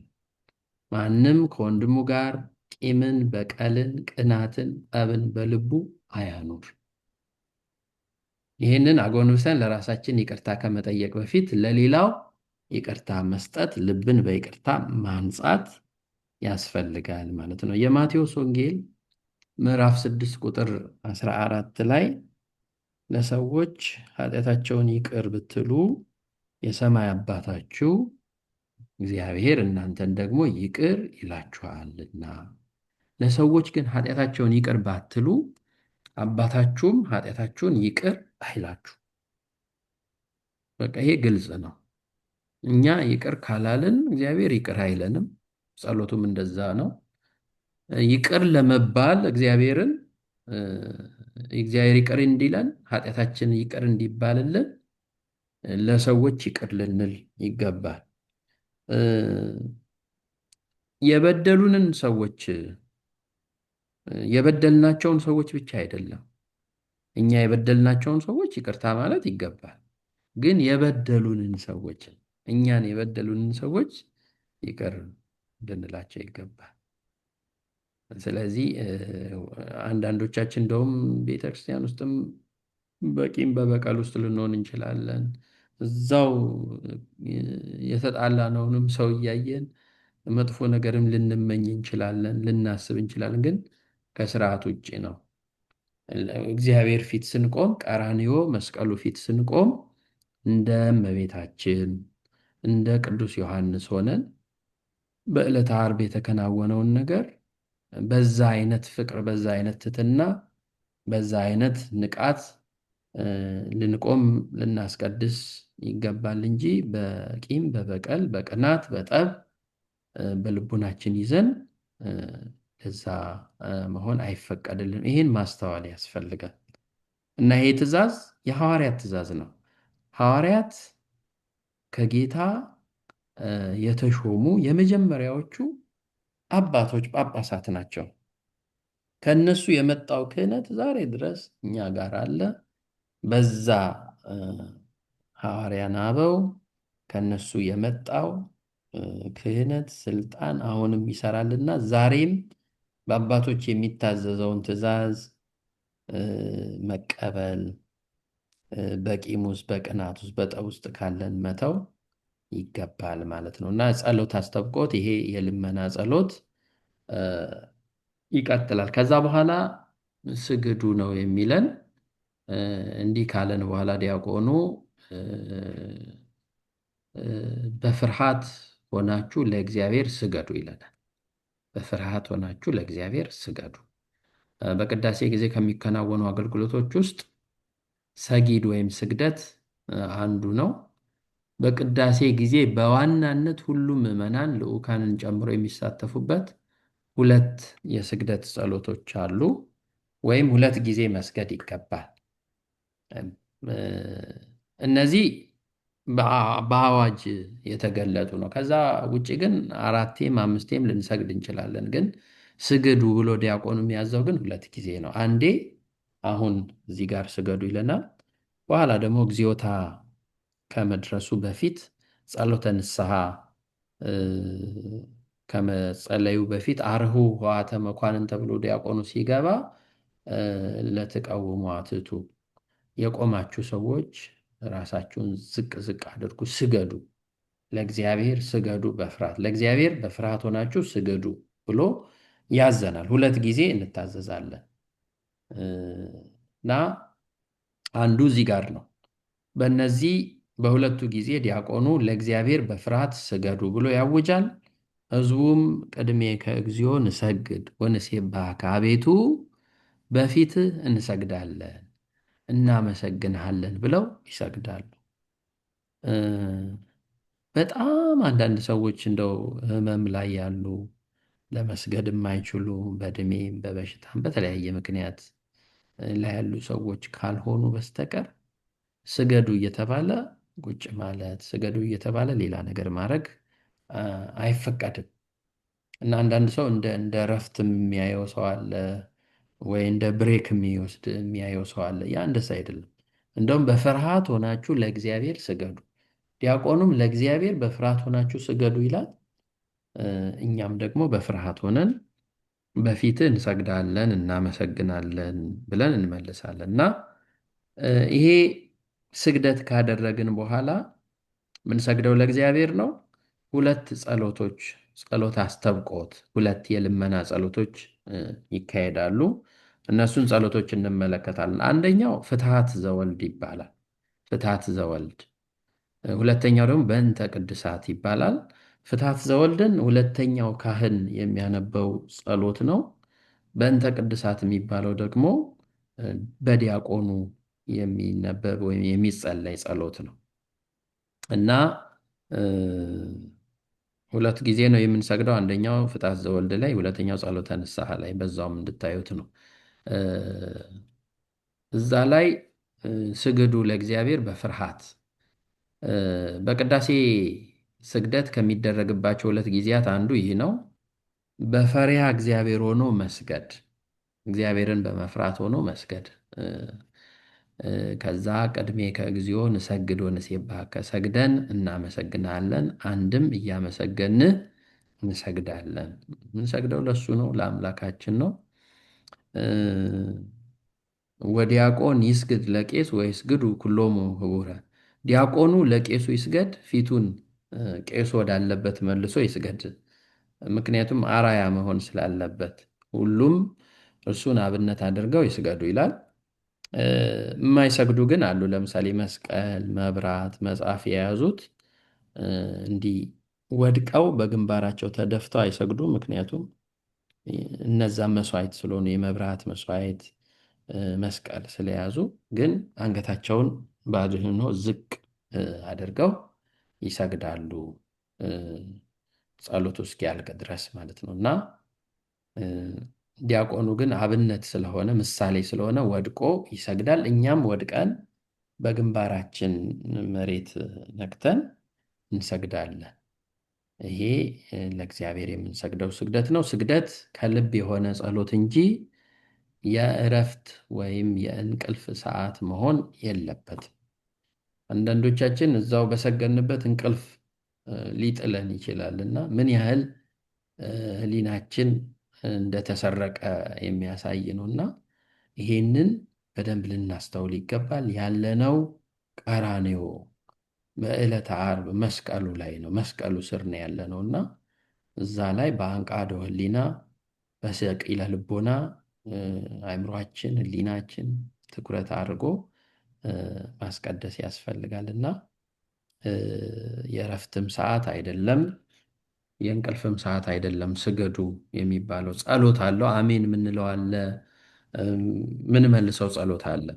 Speaker 1: ማንም ከወንድሙ ጋር ቂምን፣ በቀልን፣ ቅናትን፣ ጠብን በልቡ አያኑር። ይህንን አጎንብሰን ለራሳችን ይቅርታ ከመጠየቅ በፊት ለሌላው ይቅርታ መስጠት፣ ልብን በይቅርታ ማንጻት ያስፈልጋል ማለት ነው። የማቴዎስ ወንጌል ምዕራፍ 6 ቁጥር 14 ላይ ለሰዎች ኃጢአታቸውን ይቅር ብትሉ የሰማይ አባታችሁ እግዚአብሔር እናንተን ደግሞ ይቅር ይላችኋልና፣ ለሰዎች ግን ኃጢአታቸውን ይቅር ባትሉ አባታችሁም ኃጢአታችሁን ይቅር አይላችሁ። በቃ ይሄ ግልጽ ነው። እኛ ይቅር ካላልን እግዚአብሔር ይቅር አይለንም። ጸሎቱም እንደዛ ነው። ይቅር ለመባል እግዚአብሔርን እግዚአብሔር ይቅር እንዲለን ኃጢአታችን ይቅር እንዲባልልን ለሰዎች ይቅር ልንል ይገባል። የበደሉንን ሰዎች የበደልናቸውን ሰዎች ብቻ አይደለም፣ እኛ የበደልናቸውን ሰዎች ይቅርታ ማለት ይገባል። ግን የበደሉንን ሰዎች እኛን የበደሉንን ሰዎች ይቅር ልንላቸው ይገባል። ስለዚህ አንዳንዶቻችን እንደውም ቤተክርስቲያን ውስጥም በቂም በበቀል ውስጥ ልንሆን እንችላለን። እዛው የተጣላነውንም ሰው እያየን መጥፎ ነገርም ልንመኝ እንችላለን፣ ልናስብ እንችላለን። ግን ከስርዓት ውጭ ነው። እግዚአብሔር ፊት ስንቆም፣ ቀራንዮ መስቀሉ ፊት ስንቆም እንደ እመቤታችን እንደ ቅዱስ ዮሐንስ ሆነን በዕለተ ዓርብ የተከናወነውን ነገር በዛ አይነት ፍቅር፣ በዛ አይነት ትሕትና፣ በዛ አይነት ንቃት ልንቆም ልናስቀድስ ይገባል እንጂ በቂም በበቀል በቅናት በጠብ በልቡናችን ይዘን ለዛ መሆን አይፈቀድልን። ይህን ማስተዋል ያስፈልጋል እና ይሄ ትእዛዝ የሐዋርያት ትእዛዝ ነው። ሐዋርያት ከጌታ የተሾሙ የመጀመሪያዎቹ አባቶች ጳጳሳት ናቸው። ከነሱ የመጣው ክህነት ዛሬ ድረስ እኛ ጋር አለ። በዛ ሐዋርያን አበው ከነሱ የመጣው ክህነት ስልጣን አሁንም ይሰራልና ዛሬም በአባቶች የሚታዘዘውን ትእዛዝ መቀበል፣ በቂም ውስጥ በቅናት ውስጥ በጠብ ውስጥ ካለን መተው ይገባል ማለት ነው እና ጸሎት አስጠብቆት ይሄ የልመና ጸሎት ይቀጥላል። ከዛ በኋላ ስግዱ ነው የሚለን። እንዲህ ካለን በኋላ ዲያቆኑ በፍርሃት ሆናችሁ ለእግዚአብሔር ስገዱ ይለናል። በፍርሃት ሆናችሁ ለእግዚአብሔር ስገዱ። በቅዳሴ ጊዜ ከሚከናወኑ አገልግሎቶች ውስጥ ሰጊድ ወይም ስግደት አንዱ ነው። በቅዳሴ ጊዜ በዋናነት ሁሉም ምዕመናን ልዑካንን ጨምሮ የሚሳተፉበት ሁለት የስግደት ጸሎቶች አሉ፣ ወይም ሁለት ጊዜ መስገድ ይገባል። እነዚህ በአዋጅ የተገለጡ ነው። ከዛ ውጭ ግን አራቴም አምስቴም ልንሰግድ እንችላለን። ግን ስግዱ ብሎ ዲያቆኑ የሚያዘው ግን ሁለት ጊዜ ነው። አንዴ አሁን እዚህ ጋር ስገዱ ይለናል። በኋላ ደግሞ እግዚኦታ ከመድረሱ በፊት ጸሎተ ንስሐ ከመጸለዩ በፊት አርሁ ኆኃተ መኳንን ተብሎ ዲያቆኑ ሲገባ ለትቀውሙ አትቱ፣ የቆማችሁ ሰዎች ራሳችሁን ዝቅ ዝቅ አድርጉ፣ ስገዱ፣ ለእግዚአብሔር ስገዱ በፍርሃት፣ ለእግዚአብሔር በፍርሃት ሆናችሁ ስገዱ ብሎ ያዘናል። ሁለት ጊዜ እንታዘዛለን እና አንዱ እዚህ ጋር ነው። በእነዚህ በሁለቱ ጊዜ ዲያቆኑ ለእግዚአብሔር በፍርሃት ስገዱ ብሎ ያውጃል። ሕዝቡም ቅድሜከ እግዚኦ ንሰግድ ወንሴብሐከ፣ አቤቱ በፊትህ እንሰግዳለን እናመሰግንሃለን ብለው ይሰግዳሉ። በጣም አንዳንድ ሰዎች እንደው ሕመም ላይ ያሉ ለመስገድ የማይችሉ በዕድሜም በበሽታም በተለያየ ምክንያት ላይ ያሉ ሰዎች ካልሆኑ በስተቀር ስገዱ እየተባለ ቁጭ ማለት፣ ስገዱ እየተባለ ሌላ ነገር ማድረግ አይፈቀድም እና አንዳንድ ሰው እንደ እረፍት የሚያየው ሰው አለ፣ ወይ እንደ ብሬክ የሚያየው ሰው አለ። ያ እንደዛ አይደለም። እንደውም በፍርሃት ሆናችሁ ለእግዚአብሔር ስገዱ። ዲያቆኑም ለእግዚአብሔር በፍርሃት ሆናችሁ ስገዱ ይላል። እኛም ደግሞ በፍርሃት ሆነን በፊትህ እንሰግዳለን እናመሰግናለን ብለን እንመልሳለን እና ይሄ ስግደት ካደረግን በኋላ ምንሰግደው ለእግዚአብሔር ነው። ሁለት ጸሎቶች፣ ጸሎት አስተብቆት፣ ሁለት የልመና ጸሎቶች ይካሄዳሉ። እነሱን ጸሎቶች እንመለከታለን። አንደኛው ፍትሐት ዘወልድ ይባላል። ፍትሐት ዘወልድ። ሁለተኛው ደግሞ በእንተ ቅድሳት ይባላል። ፍትሐት ዘወልድን ሁለተኛው ካህን የሚያነበው ጸሎት ነው። በእንተ ቅድሳት የሚባለው ደግሞ በዲያቆኑ የሚነበብ ወይም የሚጸለይ ጸሎት ነው እና ሁለት ጊዜ ነው የምንሰግደው። አንደኛው ፍትሐት ዘወልድ ላይ፣ ሁለተኛው ጸሎተ ንስሐ ላይ። በዛውም እንድታዩት ነው። እዛ ላይ ስግዱ ለእግዚአብሔር በፍርሃት በቅዳሴ ስግደት ከሚደረግባቸው ሁለት ጊዜያት አንዱ ይህ ነው። በፈሪሃ እግዚአብሔር ሆኖ መስገድ፣ እግዚአብሔርን በመፍራት ሆኖ መስገድ። ከዛ ቅድሜ ከእግዚኦ ንሰግድ ወንሴብሐከ፣ ሰግደን እናመሰግናለን፣ አንድም እያመሰገን እንሰግዳለን። የምንሰግደው ለሱ ነው፣ ለአምላካችን ነው። ወዲያቆን ይስግድ ለቄስ ወይስግዱ ኩሎሙ ህቡረ፣ ዲያቆኑ ለቄሱ ይስገድ፣ ፊቱን ቄሱ ወዳለበት መልሶ ይስገድ። ምክንያቱም አራያ መሆን ስላለበት ሁሉም እርሱን አብነት አድርገው ይስገዱ ይላል። የማይሰግዱ ግን አሉ። ለምሳሌ መስቀል፣ መብራት፣ መጽሐፍ የያዙት እንዲህ ወድቀው በግንባራቸው ተደፍተው አይሰግዱም። ምክንያቱም እነዛም መስዋዕት ስለሆኑ የመብራት መስዋዕት፣ መስቀል ስለያዙ፣ ግን አንገታቸውን በአድህኖ ዝቅ አድርገው ይሰግዳሉ፣ ጸሎቱ እስኪያልቅ ድረስ ማለት ነው። እና ዲያቆኑ ግን አብነት ስለሆነ ምሳሌ ስለሆነ ወድቆ ይሰግዳል። እኛም ወድቀን በግንባራችን መሬት ነክተን እንሰግዳለን። ይሄ ለእግዚአብሔር የምንሰግደው ስግደት ነው። ስግደት ከልብ የሆነ ጸሎት እንጂ የእረፍት ወይም የእንቅልፍ ሰዓት መሆን የለበትም። አንዳንዶቻችን እዛው በሰገድንበት እንቅልፍ ሊጥለን ይችላል እና ምን ያህል ሕሊናችን እንደተሰረቀ የሚያሳይ ነው። እና ይሄንን በደንብ ልናስተውል ይገባል። ያለነው ቀራንዮ በዕለተ ዓርብ መስቀሉ ላይ ነው። መስቀሉ ስር ነው ያለነው እና እዛ ላይ በአንቃዶ ሕሊና በሰቂለ ልቦና አእምሯችን፣ ሕሊናችን ትኩረት አድርጎ ማስቀደስ ያስፈልጋል እና የእረፍትም ሰዓት አይደለም፣ የእንቅልፍም ሰዓት አይደለም። ስገዱ የሚባለው ጸሎት አለው። አሜን ምንለው አለ፣ ምን መልሰው ጸሎት አለ።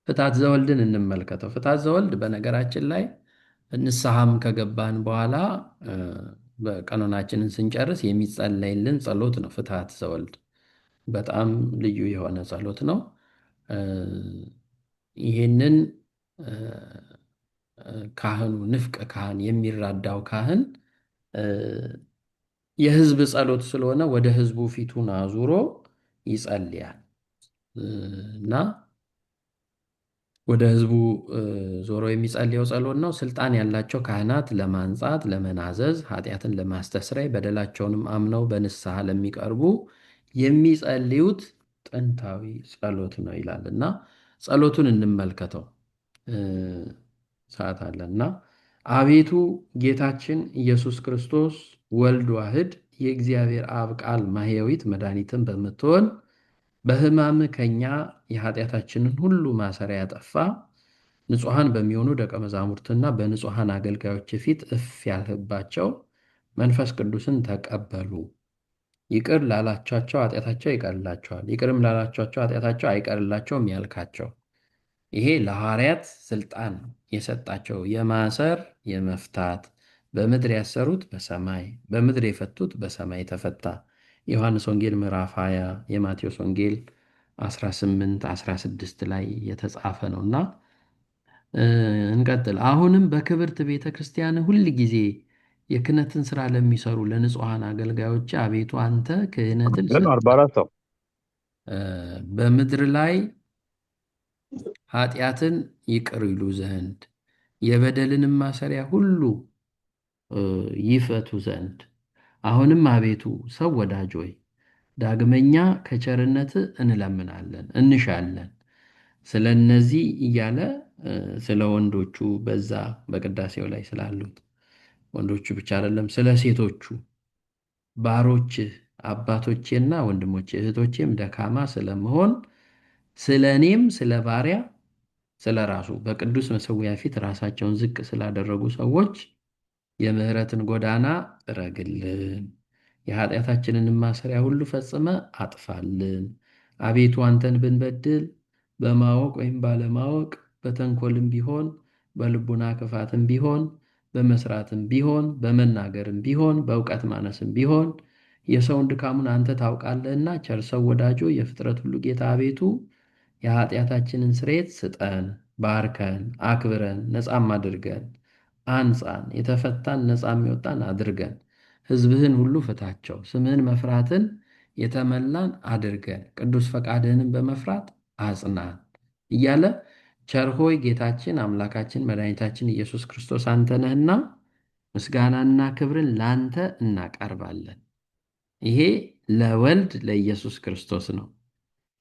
Speaker 1: ፍትሐት ዘወልድን እንመልከተው። ፍትሐት ዘወልድ በነገራችን ላይ ንስሐም ከገባን በኋላ በቀኖናችንን ስንጨርስ የሚጸለይልን ጸሎት ነው። ፍትሐት ዘወልድ በጣም ልዩ የሆነ ጸሎት ነው። ይህንን ካህኑ ንፍቀ ካህን የሚራዳው ካህን የሕዝብ ጸሎት ስለሆነ ወደ ሕዝቡ ፊቱን አዙሮ ይጸልያል እና ወደ ሕዝቡ ዞሮ የሚጸልየው ጸሎት ነው። ስልጣን ያላቸው ካህናት ለማንጻት፣ ለመናዘዝ፣ ኃጢአትን ለማስተስረይ፣ በደላቸውንም አምነው በንስሐ ለሚቀርቡ የሚጸልዩት ጥንታዊ ጸሎት ነው ይላል እና ጸሎቱን እንመልከተው። ሰዓት አለና አቤቱ ጌታችን ኢየሱስ ክርስቶስ ወልድ ዋህድ የእግዚአብሔር አብ ቃል ማሕየዊት መድኃኒትን በምትሆን በሕማም ከኛ የኃጢአታችንን ሁሉ ማሰሪያ ያጠፋ ንጹሐን በሚሆኑ ደቀ መዛሙርትና በንጹሐን አገልጋዮች ፊት እፍ ያልህባቸው መንፈስ ቅዱስን ተቀበሉ። ይቅር ላላቻቸው ኃጢአታቸው ይቀርላቸዋል፣ ይቅርም ላላቻቸው ኃጢአታቸው አይቀርላቸውም ያልካቸው። ይሄ ለሐዋርያት ስልጣን የሰጣቸው የማሰር የመፍታት፣ በምድር ያሰሩት በሰማይ በምድር የፈቱት በሰማይ ተፈታ። የዮሐንስ ወንጌል ምዕራፍ 20 የማቴዎስ ወንጌል 18 16 ላይ የተጻፈ ነው እና እንቀጥል። አሁንም በክብርት ቤተ ክርስቲያን ሁል ጊዜ የክህነትን ስራ ለሚሰሩ ለንጹሐን አገልጋዮች አቤቱ አንተ ክህነትን በምድር ላይ ኃጢአትን ይቅር ይሉ ዘንድ የበደልንም ማሰሪያ ሁሉ ይፈቱ ዘንድ አሁንም አቤቱ ሰው ወዳጅ ሆይ ዳግመኛ ከቸርነት እንለምናለን እንሻለን። ስለ እነዚህ እያለ ስለ ወንዶቹ በዛ በቅዳሴው ላይ ስላሉት ወንዶቹ ብቻ አይደለም፣ ስለ ሴቶቹ ባሮችህ አባቶቼና ወንድሞቼ እህቶቼም ደካማ ስለመሆን ስለ እኔም ስለ ባሪያ ስለ ራሱ በቅዱስ መሠዊያ ፊት ራሳቸውን ዝቅ ስላደረጉ ሰዎች የምሕረትን ጎዳና ጥረግልን፣ የኃጢአታችንንም ማሰሪያ ሁሉ ፈጽመ አጥፋልን። አቤቱ አንተን ብንበድል በማወቅ ወይም ባለማወቅ በተንኮልም ቢሆን በልቡና ክፋትም ቢሆን በመስራትም ቢሆን በመናገርም ቢሆን በእውቀት ማነስም ቢሆን የሰውን ድካሙን አንተ ታውቃለህና ቸር ሰው ወዳጆ የፍጥረት ሁሉ ጌታ አቤቱ የኃጢአታችንን ስርየት ስጠን፣ ባርከን፣ አክብረን፣ ነፃም አድርገን፣ አንጻን፣ የተፈታን ነፃ የሚወጣን አድርገን፣ ሕዝብህን ሁሉ ፍታቸው፣ ስምህን መፍራትን የተመላን አድርገን፣ ቅዱስ ፈቃድህንም በመፍራት አጽናን እያለ ቸር ሆይ ጌታችን አምላካችን መድኃኒታችን ኢየሱስ ክርስቶስ አንተ ነህና ምስጋናና ክብርን ላንተ እናቀርባለን። ይሄ ለወልድ ለኢየሱስ ክርስቶስ ነው።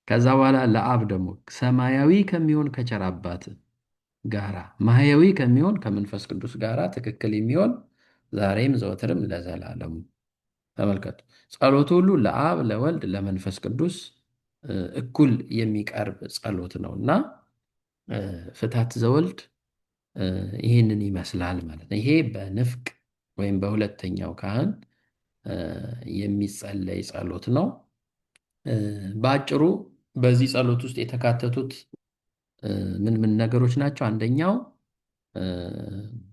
Speaker 1: ከዛ በኋላ ለአብ ደግሞ ሰማያዊ ከሚሆን ከቸር አባት ጋራ ማህያዊ ከሚሆን ከመንፈስ ቅዱስ ጋራ ትክክል የሚሆን ዛሬም ዘወትርም ለዘላለሙ። ተመልከቱ፣ ጸሎቱ ሁሉ ለአብ ለወልድ ለመንፈስ ቅዱስ እኩል የሚቀርብ ጸሎት ነው እና ፍትሐት ዘወልድ ይህንን ይመስላል ማለት ነው። ይሄ በንፍቅ ወይም በሁለተኛው ካህን የሚጸለይ ጸሎት ነው። በአጭሩ በዚህ ጸሎት ውስጥ የተካተቱት ምን ምን ነገሮች ናቸው? አንደኛው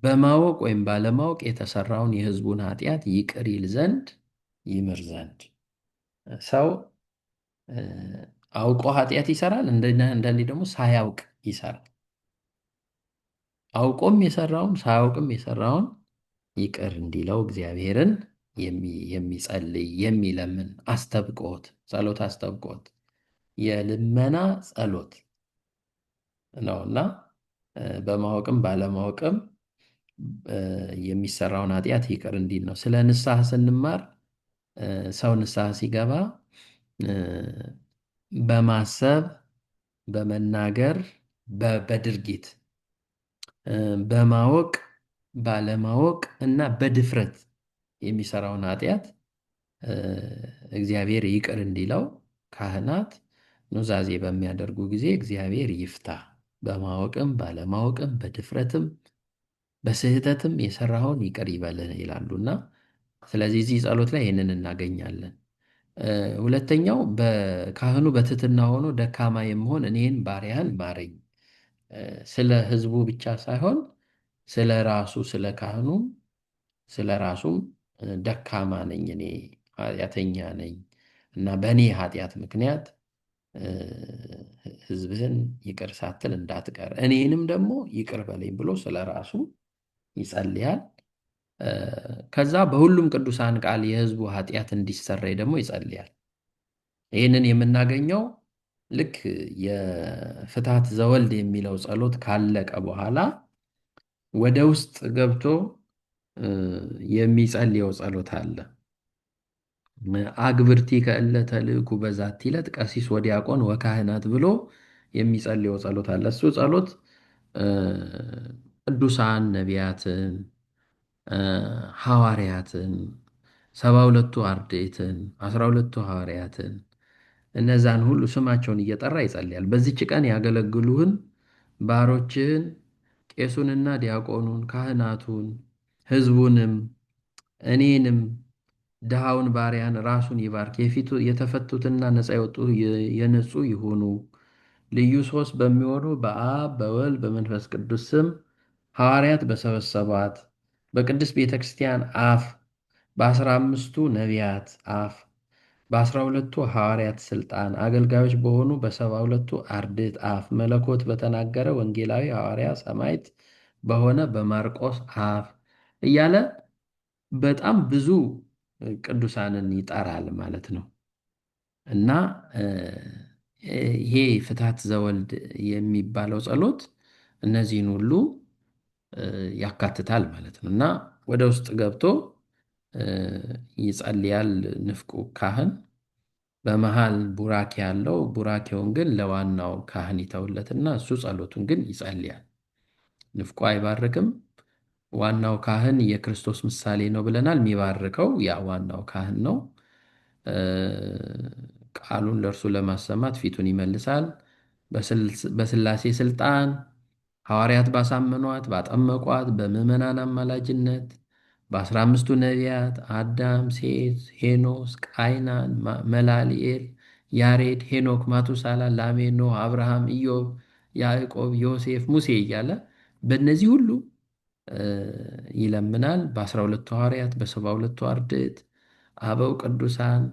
Speaker 1: በማወቅ ወይም ባለማወቅ የተሰራውን የሕዝቡን ኃጢአት ይቅር ይል ዘንድ ይምር ዘንድ። ሰው አውቆ ኃጢአት ይሰራል፣ አንዳንዴ ደግሞ ሳያውቅ ይሰራል። አውቆም የሰራውን ሳያውቅም የሰራውን ይቅር እንዲለው እግዚአብሔርን የሚጸልይ የሚለምን አስተብቆት ጸሎት አስተብቆት የልመና ጸሎት ነውና በማወቅም ባለማወቅም የሚሰራውን ኃጢአት ይቅር እንዲል ነው። ስለ ንስሐ ስንማር ሰው ንስሐ ሲገባ በማሰብ በመናገር በድርጊት በማወቅ ባለማወቅ እና በድፍረት የሚሰራውን ኃጢአት እግዚአብሔር ይቅር እንዲለው ካህናት ኑዛዜ በሚያደርጉ ጊዜ እግዚአብሔር ይፍታ፣ በማወቅም ባለማወቅም በድፍረትም በስህተትም የሰራውን ይቅር ይበልህ ይላሉና ስለዚህ እዚህ ጸሎት ላይ ይህንን እናገኛለን። ሁለተኛው በካህኑ በትሕትና ሆኖ ደካማ የምሆን እኔን ባሪያህን ማረኝ። ስለ ሕዝቡ ብቻ ሳይሆን ስለ ራሱ ስለ ካህኑም ስለ ራሱም ደካማ ነኝ፣ እኔ ኃጢአተኛ ነኝ እና በእኔ ኃጢአት ምክንያት ሕዝብህን ይቅር ሳትል እንዳትቀር እኔንም ደግሞ ይቅር በለኝ ብሎ ስለ ራሱ ይጸልያል። ከዛ በሁሉም ቅዱሳን ቃል የሕዝቡ ኃጢአት እንዲሰረይ ደግሞ ይጸልያል። ይህንን የምናገኘው ልክ የፍትሐት ዘወልድ የሚለው ጸሎት ካለቀ በኋላ ወደ ውስጥ ገብቶ የሚጸልየው ጸሎት አለ። አግብርቲ ከእለ ተልእኩ በዛቲ ዕለት ቀሲስ ወዲያቆን ወካህናት ብሎ የሚጸልየው ጸሎት አለ። እሱ ጸሎት ቅዱሳን ነቢያትን፣ ሐዋርያትን፣ 72ቱ አርድእትን፣ 12ቱ ሐዋርያትን እነዛን ሁሉ ስማቸውን እየጠራ ይጸልያል። በዚች ቀን ያገለግሉህን ባሮችህን ቄሱንና ዲያቆኑን ካህናቱን ሕዝቡንም እኔንም ድሃውን ባሪያን ራሱን ይባርክ። የፊቱ የተፈቱትና ነፃ የወጡ የነጹ ይሁኑ። ልዩ ሶስት በሚሆኑ በአብ በወልድ በመንፈስ ቅዱስ ስም ሐዋርያት በሰበሰቧት በቅድስት ቤተ ክርስቲያን አፍ በ15ቱ ነቢያት አፍ በ12ቱ ሐዋርያት ሥልጣን አገልጋዮች በሆኑ በ72ቱ አርድእት አፍ መለኮት በተናገረ ወንጌላዊ ሐዋርያ ሰማዕት በሆነ በማርቆስ አፍ እያለ በጣም ብዙ ቅዱሳንን ይጠራል ማለት ነው እና ይሄ ፍትሐት ዘወልድ የሚባለው ጸሎት እነዚህን ሁሉ ያካትታል ማለት ነው እና ወደ ውስጥ ገብቶ ይጸልያል ንፍቁ ካህን። በመሃል ቡራኬ ያለው ቡራኬውን ግን ለዋናው ካህን ይተውለትና እሱ ጸሎቱን ግን ይጸልያል። ንፍቁ አይባርክም። ዋናው ካህን የክርስቶስ ምሳሌ ነው ብለናል። የሚባርከው ያ ዋናው ካህን ነው። ቃሉን ለእርሱ ለማሰማት ፊቱን ይመልሳል። በሥላሴ ሥልጣን ሐዋርያት ባሳመኗት ባጠመቋት በምዕመናን አማላጅነት በ15ቱ ነቢያት አዳም፣ ሴት፣ ሄኖስ፣ ቃይናን፣ መላልኤል፣ ያሬድ፣ ሄኖክ፣ ማቱሳላ፣ ላሜ፣ ኖህ፣ አብርሃም፣ ኢዮብ፣ ያዕቆብ፣ ዮሴፍ፣ ሙሴ እያለ በእነዚህ ሁሉ ይለምናል። በ12ቱ ሐዋርያት፣ በ72ቱ አርድእት፣ አበው ቅዱሳን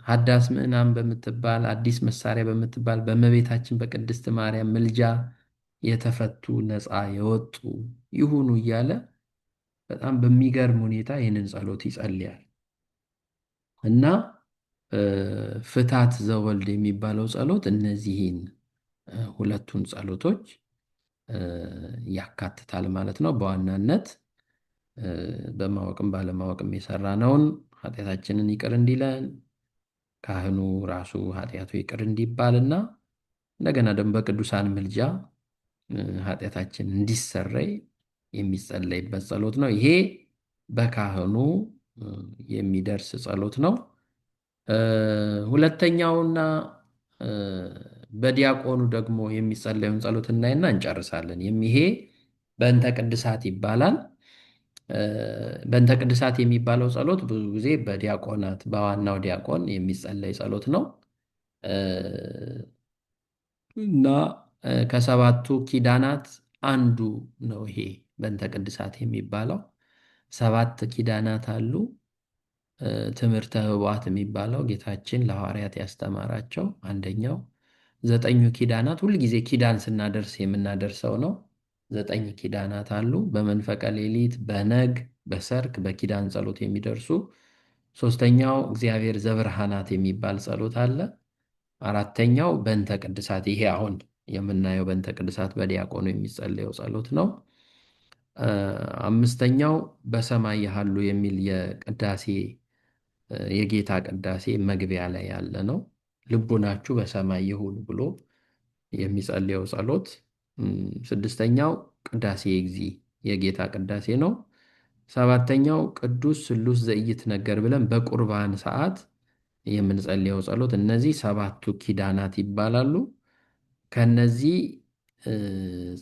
Speaker 1: ሀዳስ ምዕናን በምትባል አዲስ መሳሪያ በምትባል በእመቤታችን በቅድስት ማርያም ምልጃ የተፈቱ ነፃ የወጡ ይሁኑ እያለ በጣም በሚገርም ሁኔታ ይህንን ጸሎት ይጸልያል እና ፍታት ዘወልድ የሚባለው ጸሎት እነዚህን ሁለቱን ጸሎቶች ያካትታል ማለት ነው። በዋናነት በማወቅም ባለማወቅም የሰራነውን ኃጢአታችንን ይቅር እንዲለን ካህኑ ራሱ ኃጢአቱ ይቅር እንዲባልና እንደገና ደግሞ በቅዱሳን ምልጃ ኃጢአታችን እንዲሰረይ የሚጸለይበት ጸሎት ነው። ይሄ በካህኑ የሚደርስ ጸሎት ነው። ሁለተኛውና በዲያቆኑ ደግሞ የሚጸለዩን ጸሎት እናይና እንጨርሳለን። ይሄ በእንተ ቅድሳት ይባላል። በእንተ ቅድሳት የሚባለው ጸሎት ብዙ ጊዜ በዲያቆናት በዋናው ዲያቆን የሚጸለይ ጸሎት ነው እና ከሰባቱ ኪዳናት አንዱ ነው። ይሄ በእንተ ቅድሳት የሚባለው 7 ኪዳናት አሉ። ትምህርተ ኅቡዓት የሚባለው ጌታችን ለሐዋርያት ያስተማራቸው አንደኛው። 9 ኪዳናት ሁልጊዜ ኪዳን ስናደርስ የምናደርሰው ነው። 9 ኪዳናት አሉ። በመንፈቀ ሌሊት፣ በነግ፣ በሰርክ፣ በኪዳን ጸሎት የሚደርሱ። 3ኛው እግዚአብሔር ዘብርሃናት የሚባል ጸሎት አለ። 4ኛው በእንተ ቅድሳት፣ ይሄ አሁን የምናየው በእንተ ቅድሳት በዲያቆኑ የሚጸለየው ጸሎት ነው። 5ኛው በሰማይ ያሉ የሚል የቅዳሴ የጌታ ቅዳሴ መግቢያ ላይ ያለ ነው። ልቡናችሁ በሰማይ ይሁን ብሎ የሚጸልየው ጸሎት። 6ኛው ቅዳሴ እግዚእ የጌታ ቅዳሴ ነው። 7ኛው ቅዱስ ስሉስ ዘኢይትነገር ብለን በቁርባን ሰዓት የምንጸልየው ጸሎት። እነዚህ 7ቱ ኪዳናት ይባላሉ። ከነዚህ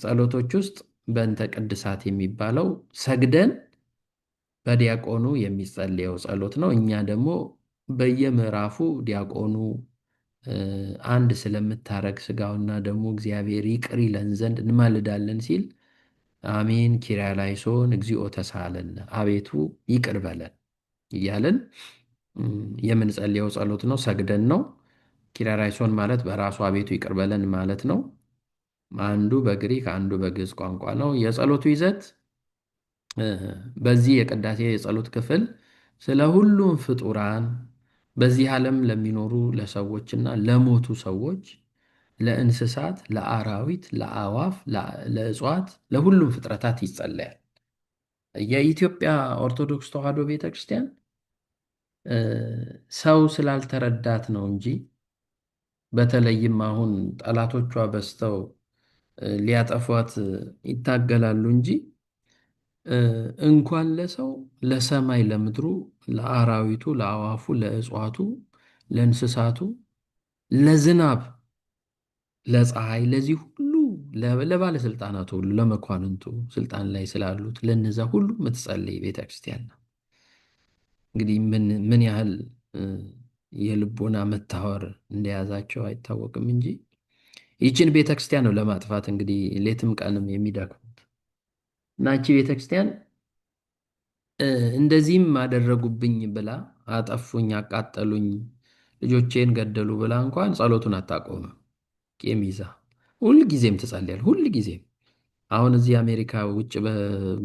Speaker 1: ጸሎቶች ውስጥ በእንተ ቅድሳት የሚባለው ሰግደን በዲያቆኑ የሚጸልየው ጸሎት ነው። እኛ ደግሞ በየምዕራፉ ዲያቆኑ አንድ ስለምታረግ ሥጋውና ደግሞ እግዚአብሔር ይቅር ይለን ዘንድ እንማልዳለን ሲል አሜን ኪርያላይሶን እግዚኦ ተሳሃለነ፣ አቤቱ ይቅር በለን እያልን የምንጸልየው ጸሎት ነው። ሰግደን ነው። ኪርያላይሶን ማለት በራሱ አቤቱ ይቅር በለን ማለት ነው። አንዱ በግሪክ አንዱ በግዕዝ ቋንቋ ነው። የጸሎቱ ይዘት በዚህ የቅዳሴ የጸሎት ክፍል ስለ ሁሉም ፍጡራን በዚህ ዓለም ለሚኖሩ ለሰዎችና ለሞቱ ሰዎች፣ ለእንስሳት፣ ለአራዊት፣ ለአዋፍ፣ ለእጽዋት፣ ለሁሉም ፍጥረታት ይጸለያል። የኢትዮጵያ ኦርቶዶክስ ተዋሕዶ ቤተክርስቲያን ሰው ስላልተረዳት ነው እንጂ በተለይም አሁን ጠላቶቿ በዝተው ሊያጠፏት ይታገላሉ እንጂ እንኳን ለሰው ለሰማይ፣ ለምድሩ፣ ለአራዊቱ፣ ለአዋፉ፣ ለእጽዋቱ፣ ለእንስሳቱ፣ ለዝናብ፣ ለፀሐይ፣ ለዚህ ሁሉ ለባለስልጣናቱ ሁሉ ለመኳንንቱ ስልጣን ላይ ስላሉት ለነዛ ሁሉ የምትጸልይ ቤተክርስቲያን ነው። እንግዲህ ምን ያህል የልቦና መታወር እንደያዛቸው አይታወቅም እንጂ ይችን ቤተክርስቲያን ነው ለማጥፋት እንግዲህ ሌትም ቀንም የሚደክሙት እና ይቺ ቤተክርስቲያን እንደዚህም አደረጉብኝ ብላ አጠፉኝ፣ አቃጠሉኝ፣ ልጆቼን ገደሉ ብላ እንኳን ጸሎቱን አታቆምም። ቂም ይዛ ሁልጊዜም ትጸልያል። ሁልጊዜም አሁን እዚህ አሜሪካ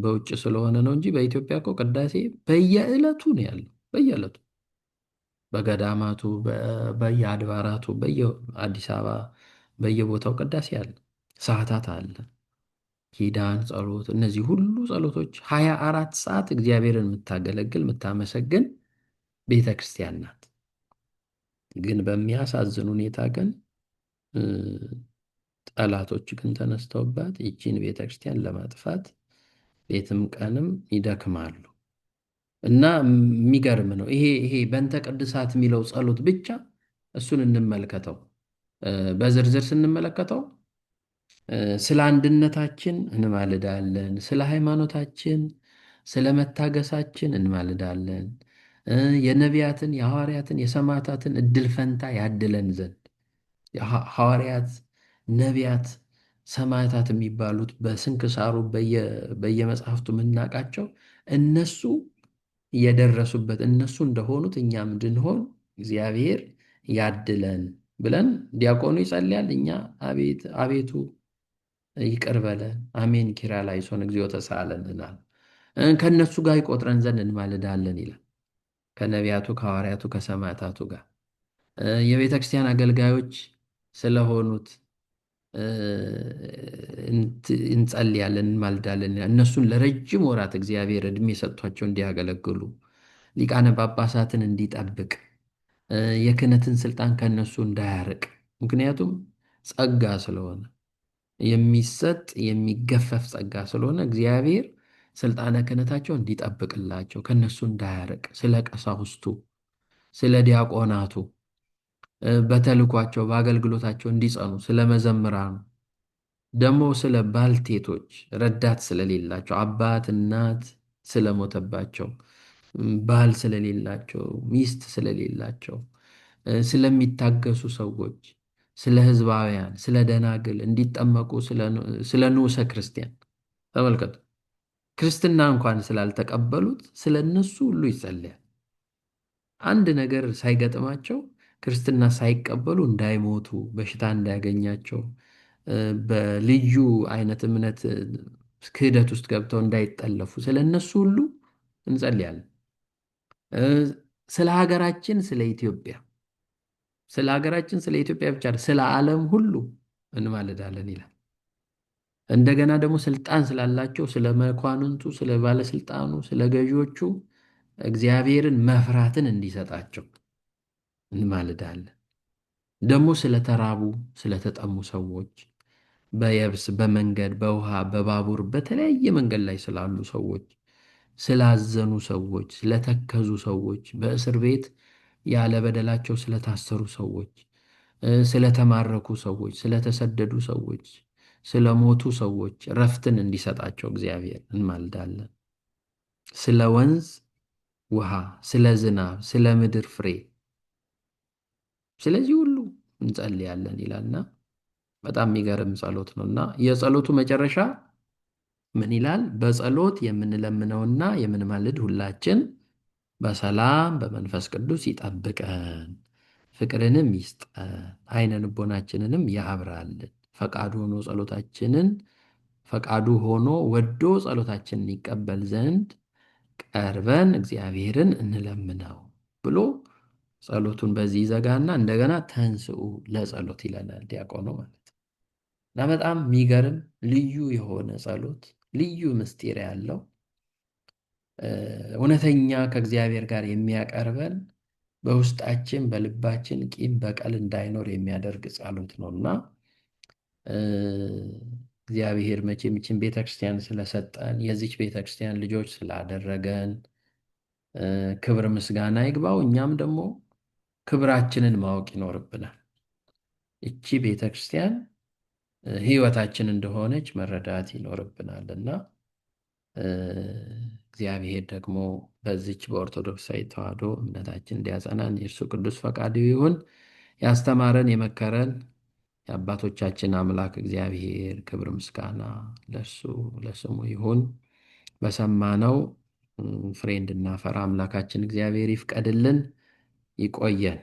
Speaker 1: በውጭ ስለሆነ ነው እንጂ በኢትዮጵያ እኮ ቅዳሴ በየዕለቱ ነው ያለው። በየዕለቱ በገዳማቱ፣ በየአድባራቱ፣ በየአዲስ አበባ በየቦታው ቅዳሴ አለ፣ ሰዓታት አለ፣ ኪዳን ጸሎት። እነዚህ ሁሉ ጸሎቶች 24 ሰዓት እግዚአብሔርን የምታገለግል የምታመሰግን ቤተ ክርስቲያን ናት። ግን በሚያሳዝን ሁኔታ ግን ጠላቶች ግን ተነስተውባት ይቺን ቤተ ክርስቲያን ለማጥፋት ሌትም ቀንም ይደክማሉ እና የሚገርም ነው። ይሄ በእንተ ቅድሳት የሚለው ጸሎት ብቻ እሱን እንመልከተው። በዝርዝር ስንመለከተው ስለ አንድነታችን እንማልዳለን፣ ስለ ሃይማኖታችን፣ ስለ መታገሳችን እንማልዳለን። የነቢያትን፣ የሐዋርያትን፣ የሰማዕታትን እድል ፈንታ ያድለን ዘንድ ሐዋርያት፣ ነቢያት ሰማዕታት የሚባሉት በስንክሳሩ በየመጽሐፍቱ የምናውቃቸው እነሱ የደረሱበት እነሱ እንደሆኑት እኛም እንድንሆን እግዚአብሔር ያድለን ብለን ዲያቆኑ ይጸልያል። እኛ አቤቱ ይቅር በለን አሜን ኪርያላይሶን እግዚኦ ተሳሃለን እንላለን። ከእነሱ ጋር ይቆጥረን ዘንድ እንማልዳለን ይላል። ከነቢያቱ፣ ከሐዋርያቱ፣ ከሰማዕታቱ ጋር የቤተ ክርስቲያን አገልጋዮች ስለሆኑት እንጸልያለን፣ እንማልዳለን። እነሱን ለረጅም ወራት እግዚአብሔር ዕድሜ ሰጥቷቸው እንዲያገለግሉ ሊቃነ ጳጳሳትን እንዲጠብቅ የክህነትን ስልጣን ከእነሱ እንዳያርቅ፣ ምክንያቱም ጸጋ ስለሆነ የሚሰጥ የሚገፈፍ ጸጋ ስለሆነ እግዚአብሔር ስልጣነ ክህነታቸው እንዲጠብቅላቸው ከእነሱ እንዳያርቅ፣ ስለ ቀሳውስቱ፣ ስለ ዲያቆናቱ በተልኳቸው በአገልግሎታቸው እንዲጸኑ፣ ስለ መዘምራኑ ደግሞ ስለ ባልቴቶች ረዳት ስለሌላቸው አባት እናት ስለሞተባቸው ባል ስለሌላቸው ሚስት ስለሌላቸው ስለሚታገሱ ሰዎች፣ ስለ ሕዝባውያን፣ ስለ ደናግል እንዲጠመቁ ስለ ንዑሰ ክርስቲያን ተመልከቱ። ክርስትና እንኳን ስላልተቀበሉት ስለ እነሱ ሁሉ ይጸለያል። አንድ ነገር ሳይገጥማቸው ክርስትና ሳይቀበሉ እንዳይሞቱ፣ በሽታ እንዳያገኛቸው፣ በልዩ አይነት እምነት ክህደት ውስጥ ገብተው እንዳይጠለፉ ስለ እነሱ ሁሉ እንጸልያለን። ስለ ሀገራችን ስለ ሀገራችን ስለ ኢትዮጵያ ብቻ ስለ ዓለም ሁሉ እንማልዳለን ይላል። እንደገና ደግሞ ስልጣን ስላላቸው ስለ መኳንንቱ፣ ስለ ባለስልጣኑ፣ ስለ ገዢዎቹ እግዚአብሔርን መፍራትን እንዲሰጣቸው እንማልዳለን። ደግሞ ስለተራቡ ስለተጠሙ ሰዎች፣ በየብስ በመንገድ በውሃ በባቡር በተለያየ መንገድ ላይ ስላሉ ሰዎች፣ ስላዘኑ ሰዎች፣ ስለተከዙ ሰዎች፣ በእስር ቤት ያለ በደላቸው ስለታሰሩ ሰዎች፣ ስለተማረኩ ሰዎች፣ ስለተሰደዱ ሰዎች፣ ስለሞቱ ሰዎች ረፍትን እንዲሰጣቸው እግዚአብሔር እንማልዳለን። ስለ ወንዝ ውሃ፣ ስለ ዝናብ፣ ስለ ምድር ፍሬ፣ ስለዚህ ሁሉ እንጸልያለን ይላልና በጣም የሚገርም ጸሎት ነው እና የጸሎቱ መጨረሻ ምን ይላል? በጸሎት የምንለምነውና የምንማልድ ሁላችን በሰላም በመንፈስ ቅዱስ ይጠብቀን፣ ፍቅርንም ይስጠን፣ አይነ ልቦናችንንም ያብራልን፣ ፈቃዱ ሆኖ ወዶ ጸሎታችንን ይቀበል ዘንድ ቀርበን እግዚአብሔርን እንለምነው ብሎ ጸሎቱን በዚህ ይዘጋና እንደገና ተንስኡ ለጸሎት ይለናል ዲያቆኑ ማለት ነው። እና በጣም የሚገርም ልዩ የሆነ ጸሎት፣ ልዩ ምስጢር ያለው እውነተኛ ከእግዚአብሔር ጋር የሚያቀርበን በውስጣችን በልባችን ቂም በቀል እንዳይኖር የሚያደርግ ጸሎት ነውና እግዚአብሔር መቼም ይህችን ቤተክርስቲያን ስለሰጠን የዚች ቤተክርስቲያን ልጆች ስላደረገን ክብር ምስጋና ይግባው። እኛም ደግሞ ክብራችንን ማወቅ ይኖርብናል። እቺ ቤተክርስቲያን ሕይወታችን እንደሆነች መረዳት ይኖርብናል እና እግዚአብሔር ደግሞ በዚች በኦርቶዶክሳዊ ተዋሕዶ እምነታችን እንዲያጸናን የእርሱ ቅዱስ ፈቃዱ ይሁን። ያስተማረን የመከረን የአባቶቻችን አምላክ እግዚአብሔር ክብር ምስጋና ለስሙ ይሁን። በሰማነው ፍሬ እንድናፈራ አምላካችን እግዚአብሔር ይፍቀድልን። ይቆየን።